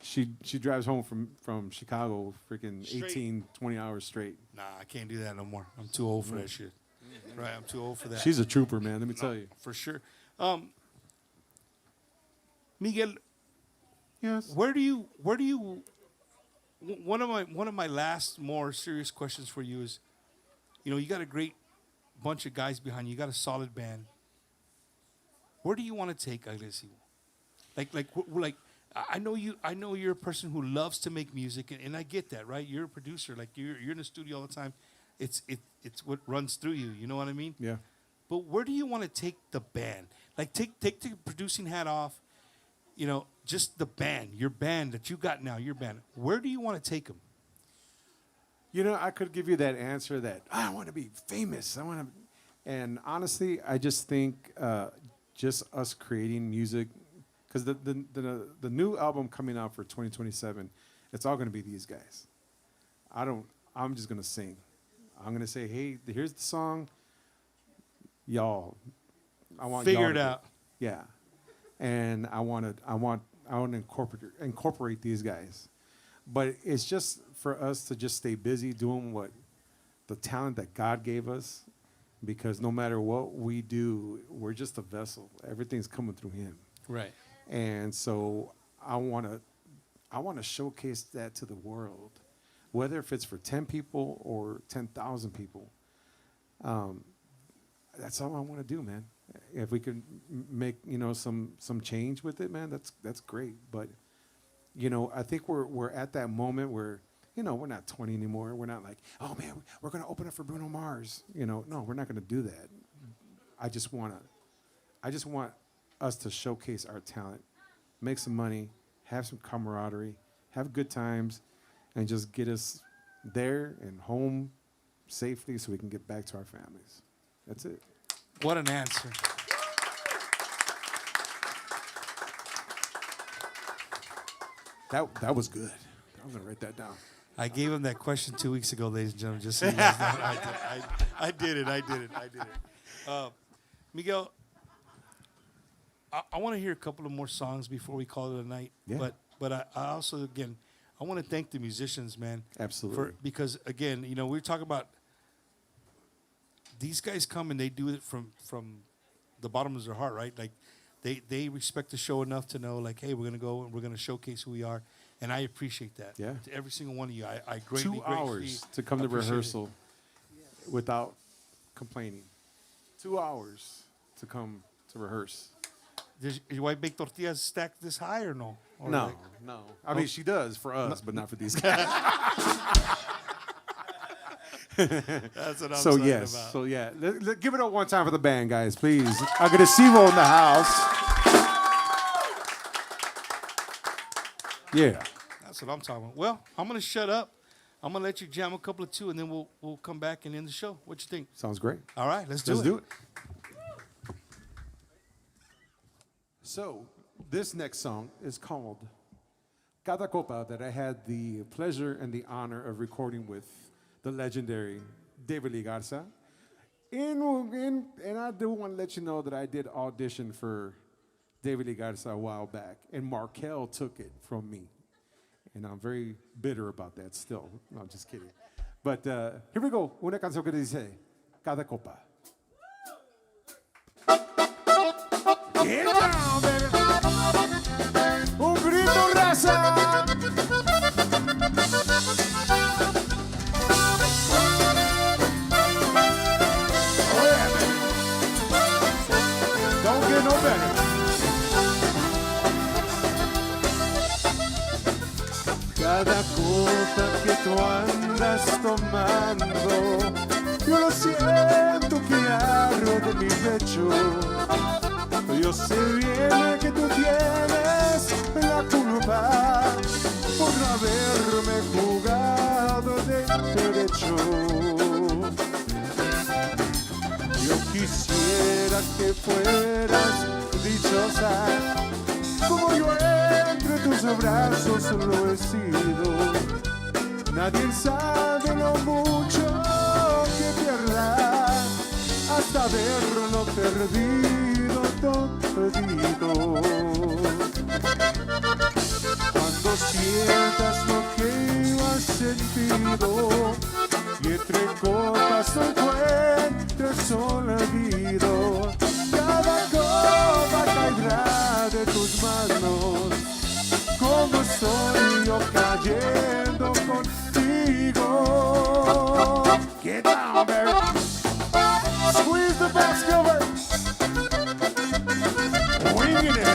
she drives home from Chicago freaking Straight. 18-20 hours straight. Nah, I can't do that no more. I'm too old for that shit. Right, I'm too old for that. She's a trooper, man. Let me tell you. For sure. Miguel, yes. Where do you one of my last more serious questions for you is, you know, you got a great bunch of guys behind you. You got a solid band. Where do you want to take Agresivo? Like I know you're a person who loves to make music, and I get that, right? You're a producer. Like you're in the studio all the time. It's what runs through you. You know what I mean? Yeah. But where do you want to take the band? Like take the producing hat off. You know, just the band, your band that you got now, your band. Where do you want to take them? You know, I could give you that answer that I want to be famous. And honestly, I just think just us creating music, because the new album coming out for 2027, it's all going to be these guys. I'm just going to sing. I'm going to say, hey, here's the song. Y'all, I want figure y'all it out. Yeah. And I want to incorporate these guys. But it's just for us to just stay busy doing what the talent that God gave us, because no matter what we do, we're just a vessel. Everything's coming through him. Right. And so I want to showcase that to the world, whether if it's for 10 people or 10,000 people. That's all I want to do, man. If we can make, you know, some change with it, man, that's great. But, you know, I think we're at that moment where, you know, we're not 20 anymore. We're not like, oh man, we're gonna open up for Bruno Mars. You know, no, we're not gonna do that. I just want us to showcase our talent, make some money, have some camaraderie, have good times, and just get us there and home safely so we can get back to our families. That's it. What an answer. That was good. I'm gonna write that down. I gave him that question 2 weeks ago, ladies and gentlemen. Just so you guys know, I did it. Miguel, I want to hear a couple of more songs before we call it a night. Yeah. But I also, again, I want to thank the musicians, man. Absolutely. Because again, you know, we're talking about these guys come and they do it from the bottom of their heart, right? Like they respect the show enough to know, like, hey, we're gonna go and we're gonna showcase who we are, and I appreciate that. Yeah. To every single one of you, I greatly 2 hours to come to appreciate rehearsal without complaining. 2 hours to come to rehearse. Does your wife make tortillas stacked this high or no? Or No, like- no. I mean, she does for us, but not for these guys. That's what I'm So talking yes, about. so yeah. Give it up one time for the band, guys, please. Agresivo in the house. Yeah. That's what I'm talking about. Well, I'm going to shut up. I'm gonna let you jam a couple of two, and then we'll come back and end the show. What you think? Sounds great. All right, let's do it. So, this next song is called Cada Copa, that I had the pleasure and the honor of recording with the legendary David Lee Garza. And I do want to let you know that I did audition for David Lee Garza a while back, and Markel took it from me. And I'm very bitter about that still. No, I'm just kidding. But here we go. Una canción que dice Cada Copa. Get down, baby. Un grito, raza. Oh yeah, baby. Don't get no better. Cada copa que tú andas tomando, yo lo siento que arde mi pecho. Yo sé bien que tú tienes la culpa por no haberme jugado de derecho. Yo quisiera que fueras dichosa, como yo entre tus brazos lo he sido. Nadie sabe lo mucho que pierda hasta verlo perdido todito. Cuando sientas lo que yo has sentido y entre copas no encuentres olvido, cada copa caerá de tus manos, como estoy yo cayendo contigo. Get down, baby. Squeeze the bass, Gilbert. Winging it.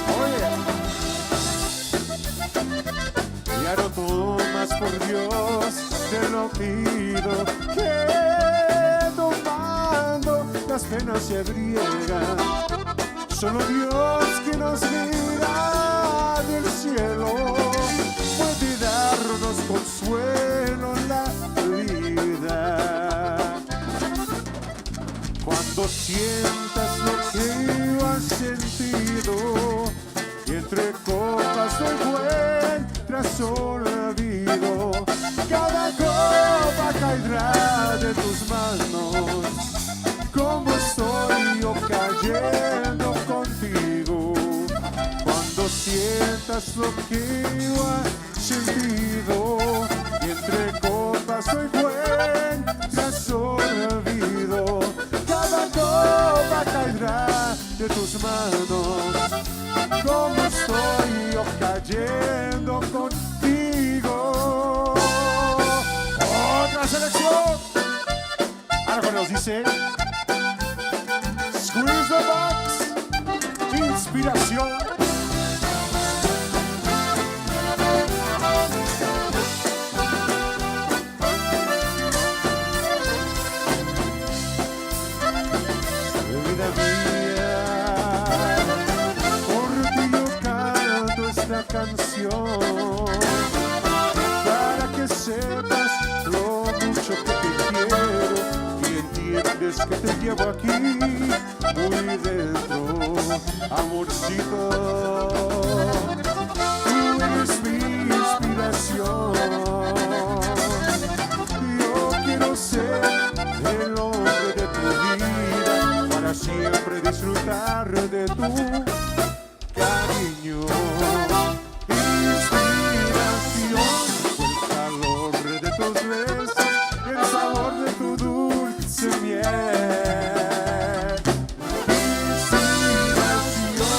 Oh yeah. Ya no tomas, por Dios, te lo pido, que tomando las penas se abriegan. Solo Dios que nos mira del cielo puede darnos consuelo en la vida. Cuando sientas lo que yo has sentido y entre copas no encuentras olvido, cada copa caerá de tus manos, como estoy yo cayendo contigo. Cuando sientas lo que yo has sentido y entre copas no encuentras olvido, cada copa caerá de tus manos, como estoy yo cayendo contigo. Otra selección. Ahora cuando nos dice Squeeze the box, inspiración. Vida mía, por ti yo canto esta canción, para que sepas lo mucho que te quiero y entiendes que te llevo aquí muy dentro, amorcito. Tú eres mi inspiración. Yo quiero ser el hombre de tu vida para siempre disfrutar de tu cariño. Inspiración, el calor de tus besos, el sabor de tu dulce miel. Inspiración,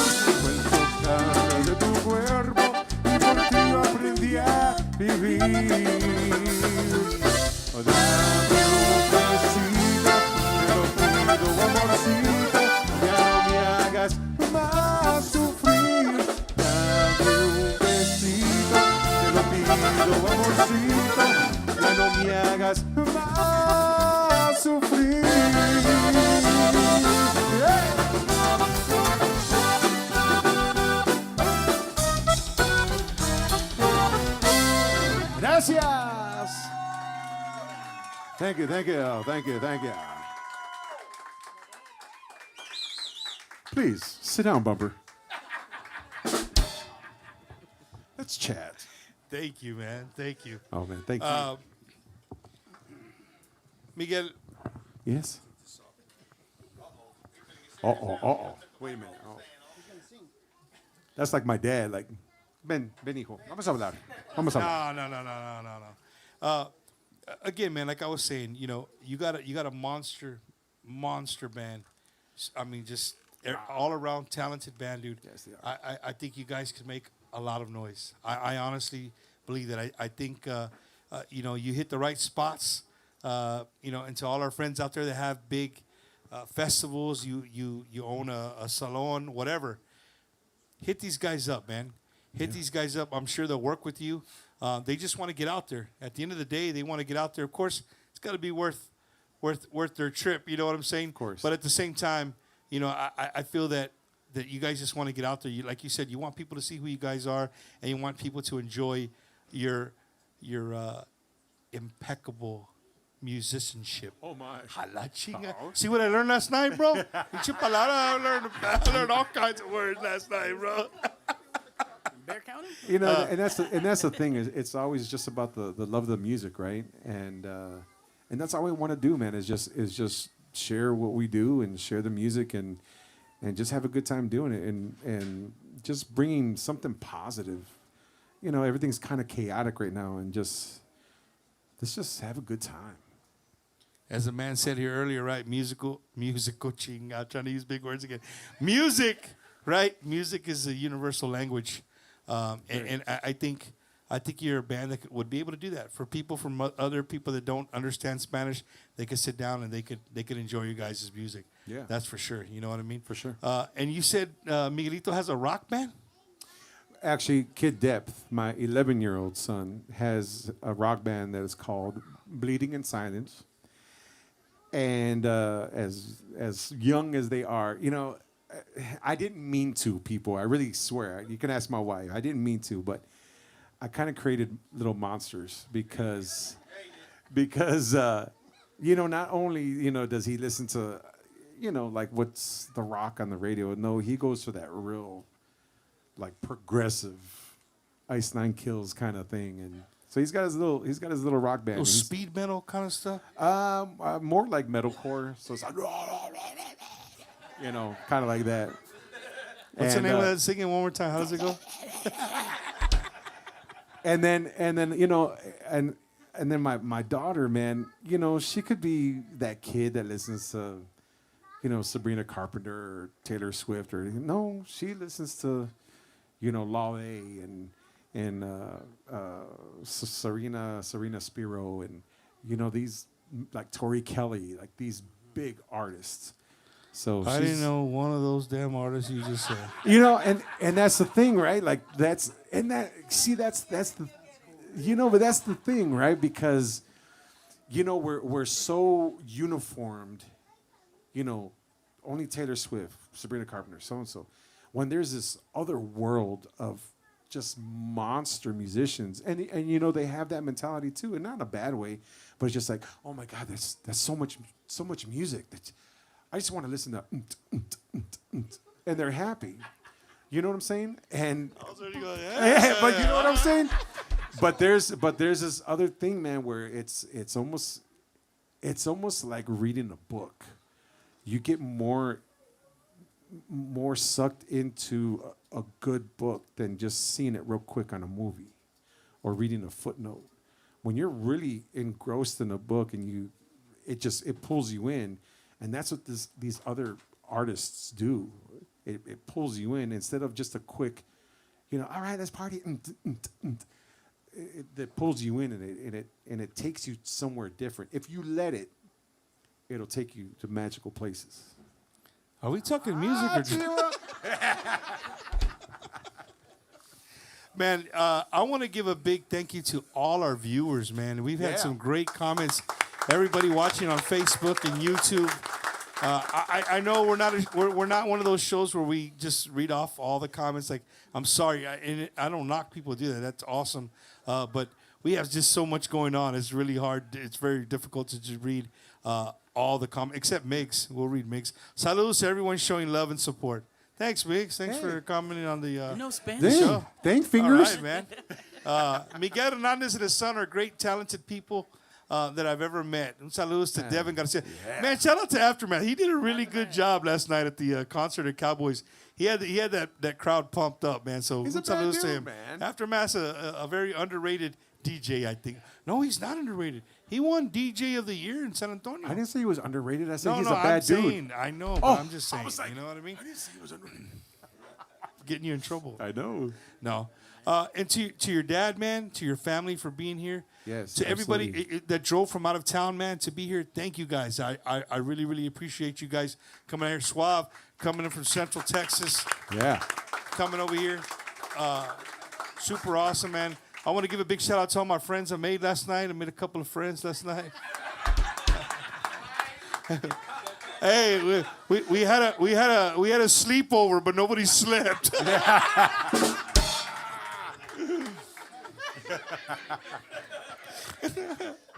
el tocar de tu cuerpo y por ti yo aprendí a vivir. Dame un besito, te lo pido, amorcito, ya no me hagas más sufrir. Dame un besito, te lo pido, amorcito, ya no me hagas más sufrir. Gracias. Thank you, thank you, thank you, thank you. Please sit down, Bumper. Let's chat. Thank you, man. Thank you. Oh man, thank you. Miguel. Yes. Uh-oh. Wait a minute. Oh. That's like my dad. Like, ven, hijo. Vamos a hablar. No. Again, man, like I was saying, you know, you got a monster band. I mean, just all around talented band, dude. Yes, they are. I think you guys could make a lot of noise. I honestly believe that. I think you know, you hit the right spots. You know, and to all our friends out there that have big festivals, you own a salon, whatever. Hit these guys up, man. Hit these guys up. I'm sure they'll work with you. They just want to get out there. At the end of the day, they want to get out there. Of course, it's got to be worth their trip. You know what I'm saying? Of course. But at the same time, you know, I feel that you guys just want to get out there. Like you said, you want people to see who you guys are, and you want people to enjoy your impeccable musicianship. Oh my! See what I learned last night, bro? I learned all kinds of words last night, bro. Bear County? You know, and that's the thing. It's always just about the love of the music, right? And that's all we want to do, man. Is just share what we do and share the music and just have a good time doing it and just bringing something positive. You know, everything's kind of chaotic right now, and let's just have a good time. As the man said here earlier, right? Musical ching. I'm trying to use big words again. Music, right? Music is a universal language, and I think you're a band that would be able to do that for people from other people that don't understand Spanish. They could sit down and they could enjoy you guys' music. Yeah, that's for sure. You know what I mean? For sure. And you said Miguelito has a rock band. Actually, Kid Depth, my 11-year-old son, has a rock band that is called Bleeding in Silence. And as young as they are, you know, I didn't mean to, people. I really swear. You can ask my wife. I didn't mean to, but I kind of created little monsters because you know, not only, you know, does he listen to, you know, like what's the rock on the radio. No, he goes for that real, like, progressive Ice Nine Kills kind of thing, and so he's got his little rock band. Speed metal kind of stuff. More like metalcore. So it's like, you know, kind of like that. What's the name of that? Sing it one more time. How does it go? and then you know, and then my daughter, man, you know, she could be that kid that listens to, you know, Sabrina Carpenter or Taylor Swift or no, she listens to, you know, Law A and Serena Spiro and, you know, these like Tori Kelly, like these big artists. So I didn't know one of those damn artists you just said. You know, and that's the thing, right? Like that's the, you know, but that's the thing, right? Because, you know, we're so uniformed, you know, only Taylor Swift, Sabrina Carpenter, so and so. When there's this other world of just monster musicians, and you know, they have that mentality too, and not in a bad way, but it's just like, oh my God, that's so much music that I just want to listen to, and they're happy. You know what I'm saying? And I was already going, but you know what I'm saying? But there's this other thing, man, where it's almost like reading a book. You get more sucked into a good book than just seeing it real quick on a movie or reading a footnote. When you're really engrossed in a book and it pulls you in, and that's what these other artists do. It pulls you in instead of just a quick, you know, all right, let's party. It pulls you in and it takes you somewhere different. If you let it, it'll take you to magical places. Are we talking music or just... Man, I want to give a big thank you to all our viewers, man. We've had some great comments. Everybody watching on Facebook and YouTube. I know we're not one of those shows where we just read off all the comments. Like, I'm sorry, I don't knock people who do that. That's awesome. But we have just so much going on. It's really hard. It's very difficult to just read all the comments, except Migs. We'll read Migs. Saludos to everyone showing love and support. Thanks, Migs. Thanks for commenting on the Spanish. show. Thanks, fingers. All right, man. Miguel Hernandez and his son are great, talented people that I've ever met. And saludos to Devin Garcia. Yeah. Man, shout out to Aftermath. He did a really good job last night at the concert at Cowboys. He had that crowd pumped up, man. So He's a bad saludos dude, to him. man. Aftermath's a very underrated DJ, I think. No, he's not underrated. He won DJ of the Year in San Antonio. I didn't say he was underrated. I said No, he's no, a bad I'm dude. saying, I know, but I'm just saying. You know what I mean? I didn't say he was underrated. Getting you in trouble. I know. No. And to your dad, man, to your family for being here. Yes, To everybody absolutely. that drove from out of town, man, to be here. Thank you guys. I really, really appreciate you guys coming out here. Suave, coming in from Central Texas. Yeah. Coming over here. Super awesome, man. I want to give a big shout out to all my friends I made last night. I made a couple of friends last night. Hey, we had a sleepover, but nobody slept.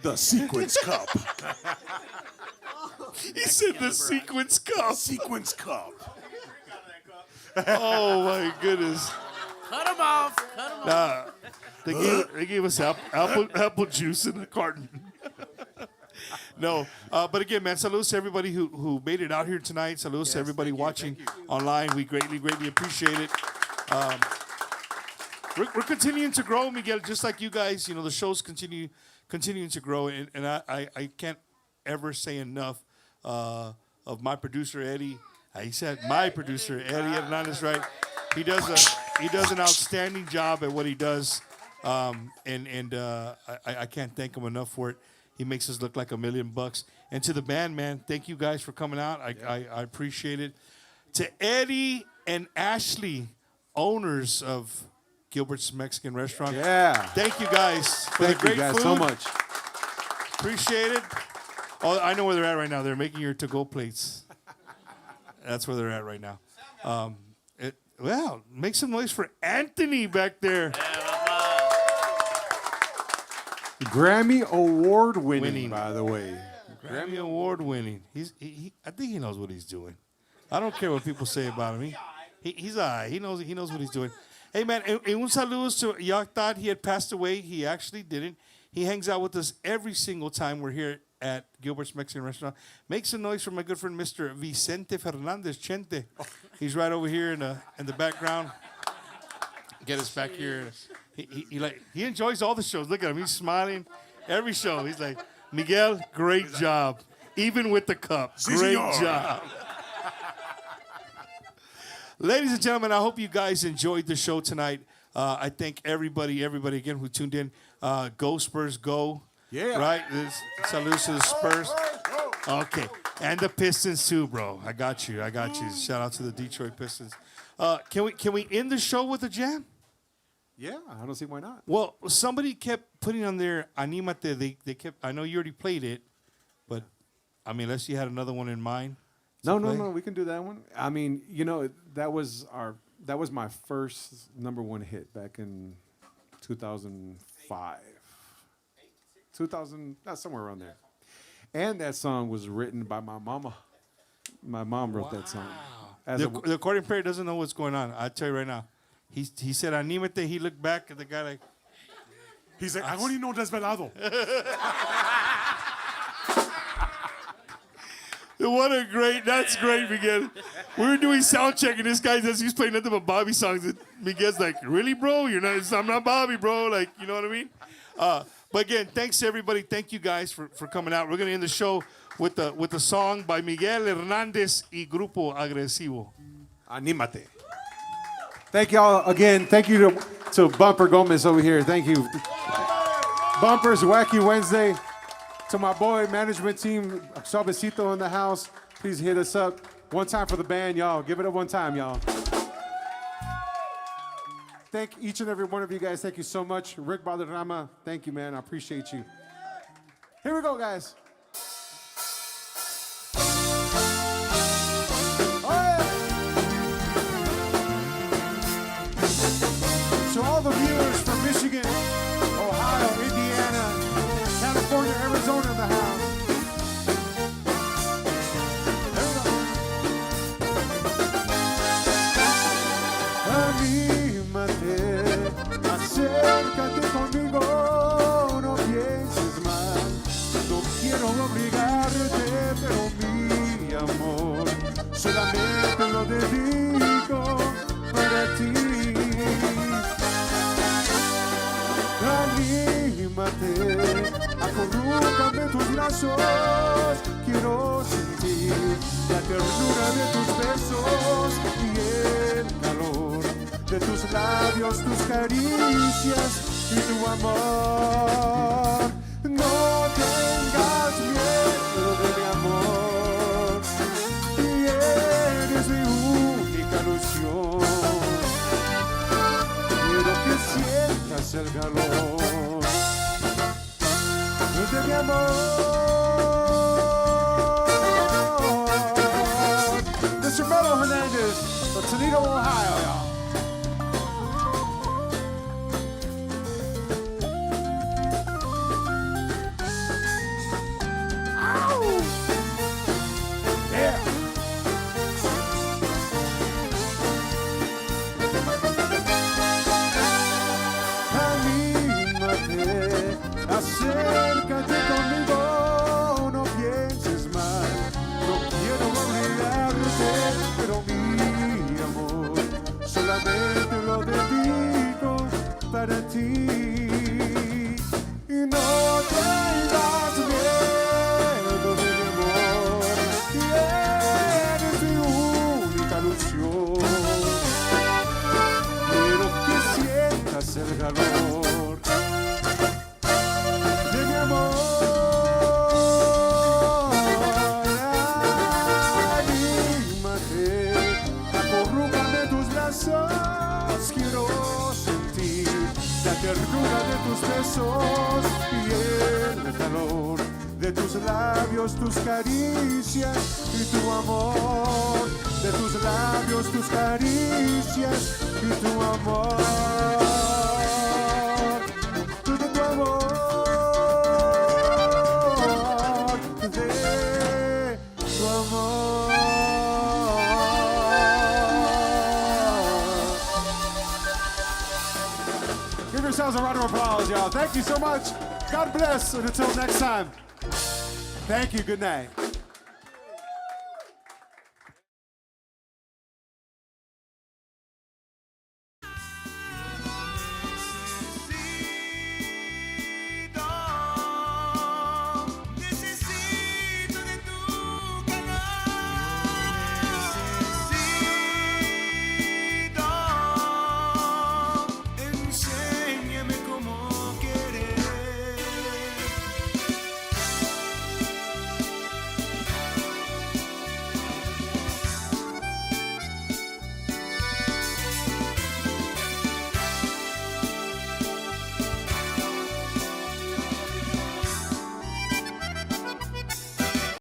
The Sequence Cup. He said the Sequence Cup. Sequence Cup. Oh my goodness. Cut him off. Cut him off. They gave us apple juice in a carton. No, but again, man, saludos to everybody who made it out here tonight. Saludos to everybody watching online. We greatly, greatly appreciate it. We're continuing to grow, Miguel, just like you guys. You know, the show's continuing to grow, and I can't ever say enough of my producer Eddie. He said my producer Eddie Hernandez, right? He does an outstanding job at what he does, and I can't thank him enough for it. He makes us look like $1 million. And to the band, man, thank you guys for coming out. I appreciate it. To Eddie and Ashley, owners of Gilbert's Mexican Restaurant. Yeah. Thank you guys for Thank the great you guys food. so much. Appreciate it. Oh, I know where they're at right now. They're making your to-go plates. That's where they're at right now. Well, make some noise for Anthony back there. Grammy Award winning, by the way. Grammy Award winning. I think he knows what he's doing. I don't care what people say about him. He's all right. He knows what he's doing. Hey, man, un saludos to y'all thought he had passed away. He actually didn't. He hangs out with us every single time we're here at Gilbert's Mexican Restaurant. Make some noise for my good friend, Mr. Vicente Fernandez Chente. He's right over here in the background. Get us back here. He enjoys all the shows. Look at him. He's smiling every show. He's like, Miguel, great job. Even with the cup. Great job. Ladies and gentlemen, I hope you guys enjoyed the show tonight. I thank everybody again who tuned in. Go Spurs, go. Yeah. Right? Salute to the Spurs. Okay. And the Pistons too, bro. I got you. Shout out to the Detroit Pistons. Can we end the show with a jam? Yeah, I don't see why not. Well, somebody kept putting on their Animate. They kept. I know you already played it, but I mean, unless you had another one in mind. No, we can do that one. I mean, you know, that was my first #1 hit back in 2005. 2000, somewhere around there. And that song was written by my mama. My mom wrote that song. The accordion player doesn't know what's going on. I'll tell you right now. He said, Animate. He looked back at the guy like. He's like, I only know Desvelado. That's great, Miguel. We were doing sound check, and this guy says he's playing nothing but Bobby songs. And Miguel's like, really, bro? I'm not Bobby, bro. Like, you know what I mean? But again, thanks to everybody. Thank you guys for coming out. We're going to end the show with the song by Miguel Hernandez y Grupo Agresivo. Animate. Thank y'all again. Thank you to Bumper Gomez over here. Thank you. Bumpers, Wacky Wednesday. To my boy management team, Suavecito in the house. Please hit us up. One time for the band, y'all. Give it up one time, y'all. Thank each and every one of you guys. Thank you so much. Rick Balderrama, thank you, man. I appreciate you. Here we go, guys. To all the viewers from Michigan, Ohio, Indiana, acurrúcame en tus brazos. Quiero sentir la ternura de tus besos y el calor de tus labios, tus caricias y tu amor. No tengas miedo de mi amor, y eres mi única ilusión. Quiero que sientas el calor de mi amor. Mr. Miguel Hernandez from Toledo, Ohio, y'all. Acércate conmigo, no pienses mal, no quiero obligarte, pero mi amor solamente lo dedico para ti. Y no tengas miedo de mi amor, y eres mi única ilusión. Quiero que sientas el calor de mi amor. Anímate, acurrúcame en tus brazos. Quiero sentir la ternura de tus besos y el calor de tus labios, tus caricias y tu amor. De tus labios, tus caricias y tu amor. De tu amor. Give yourselves a round of applause, y'all. Thank you so much. God bless, and until next time. Thank you. Good night.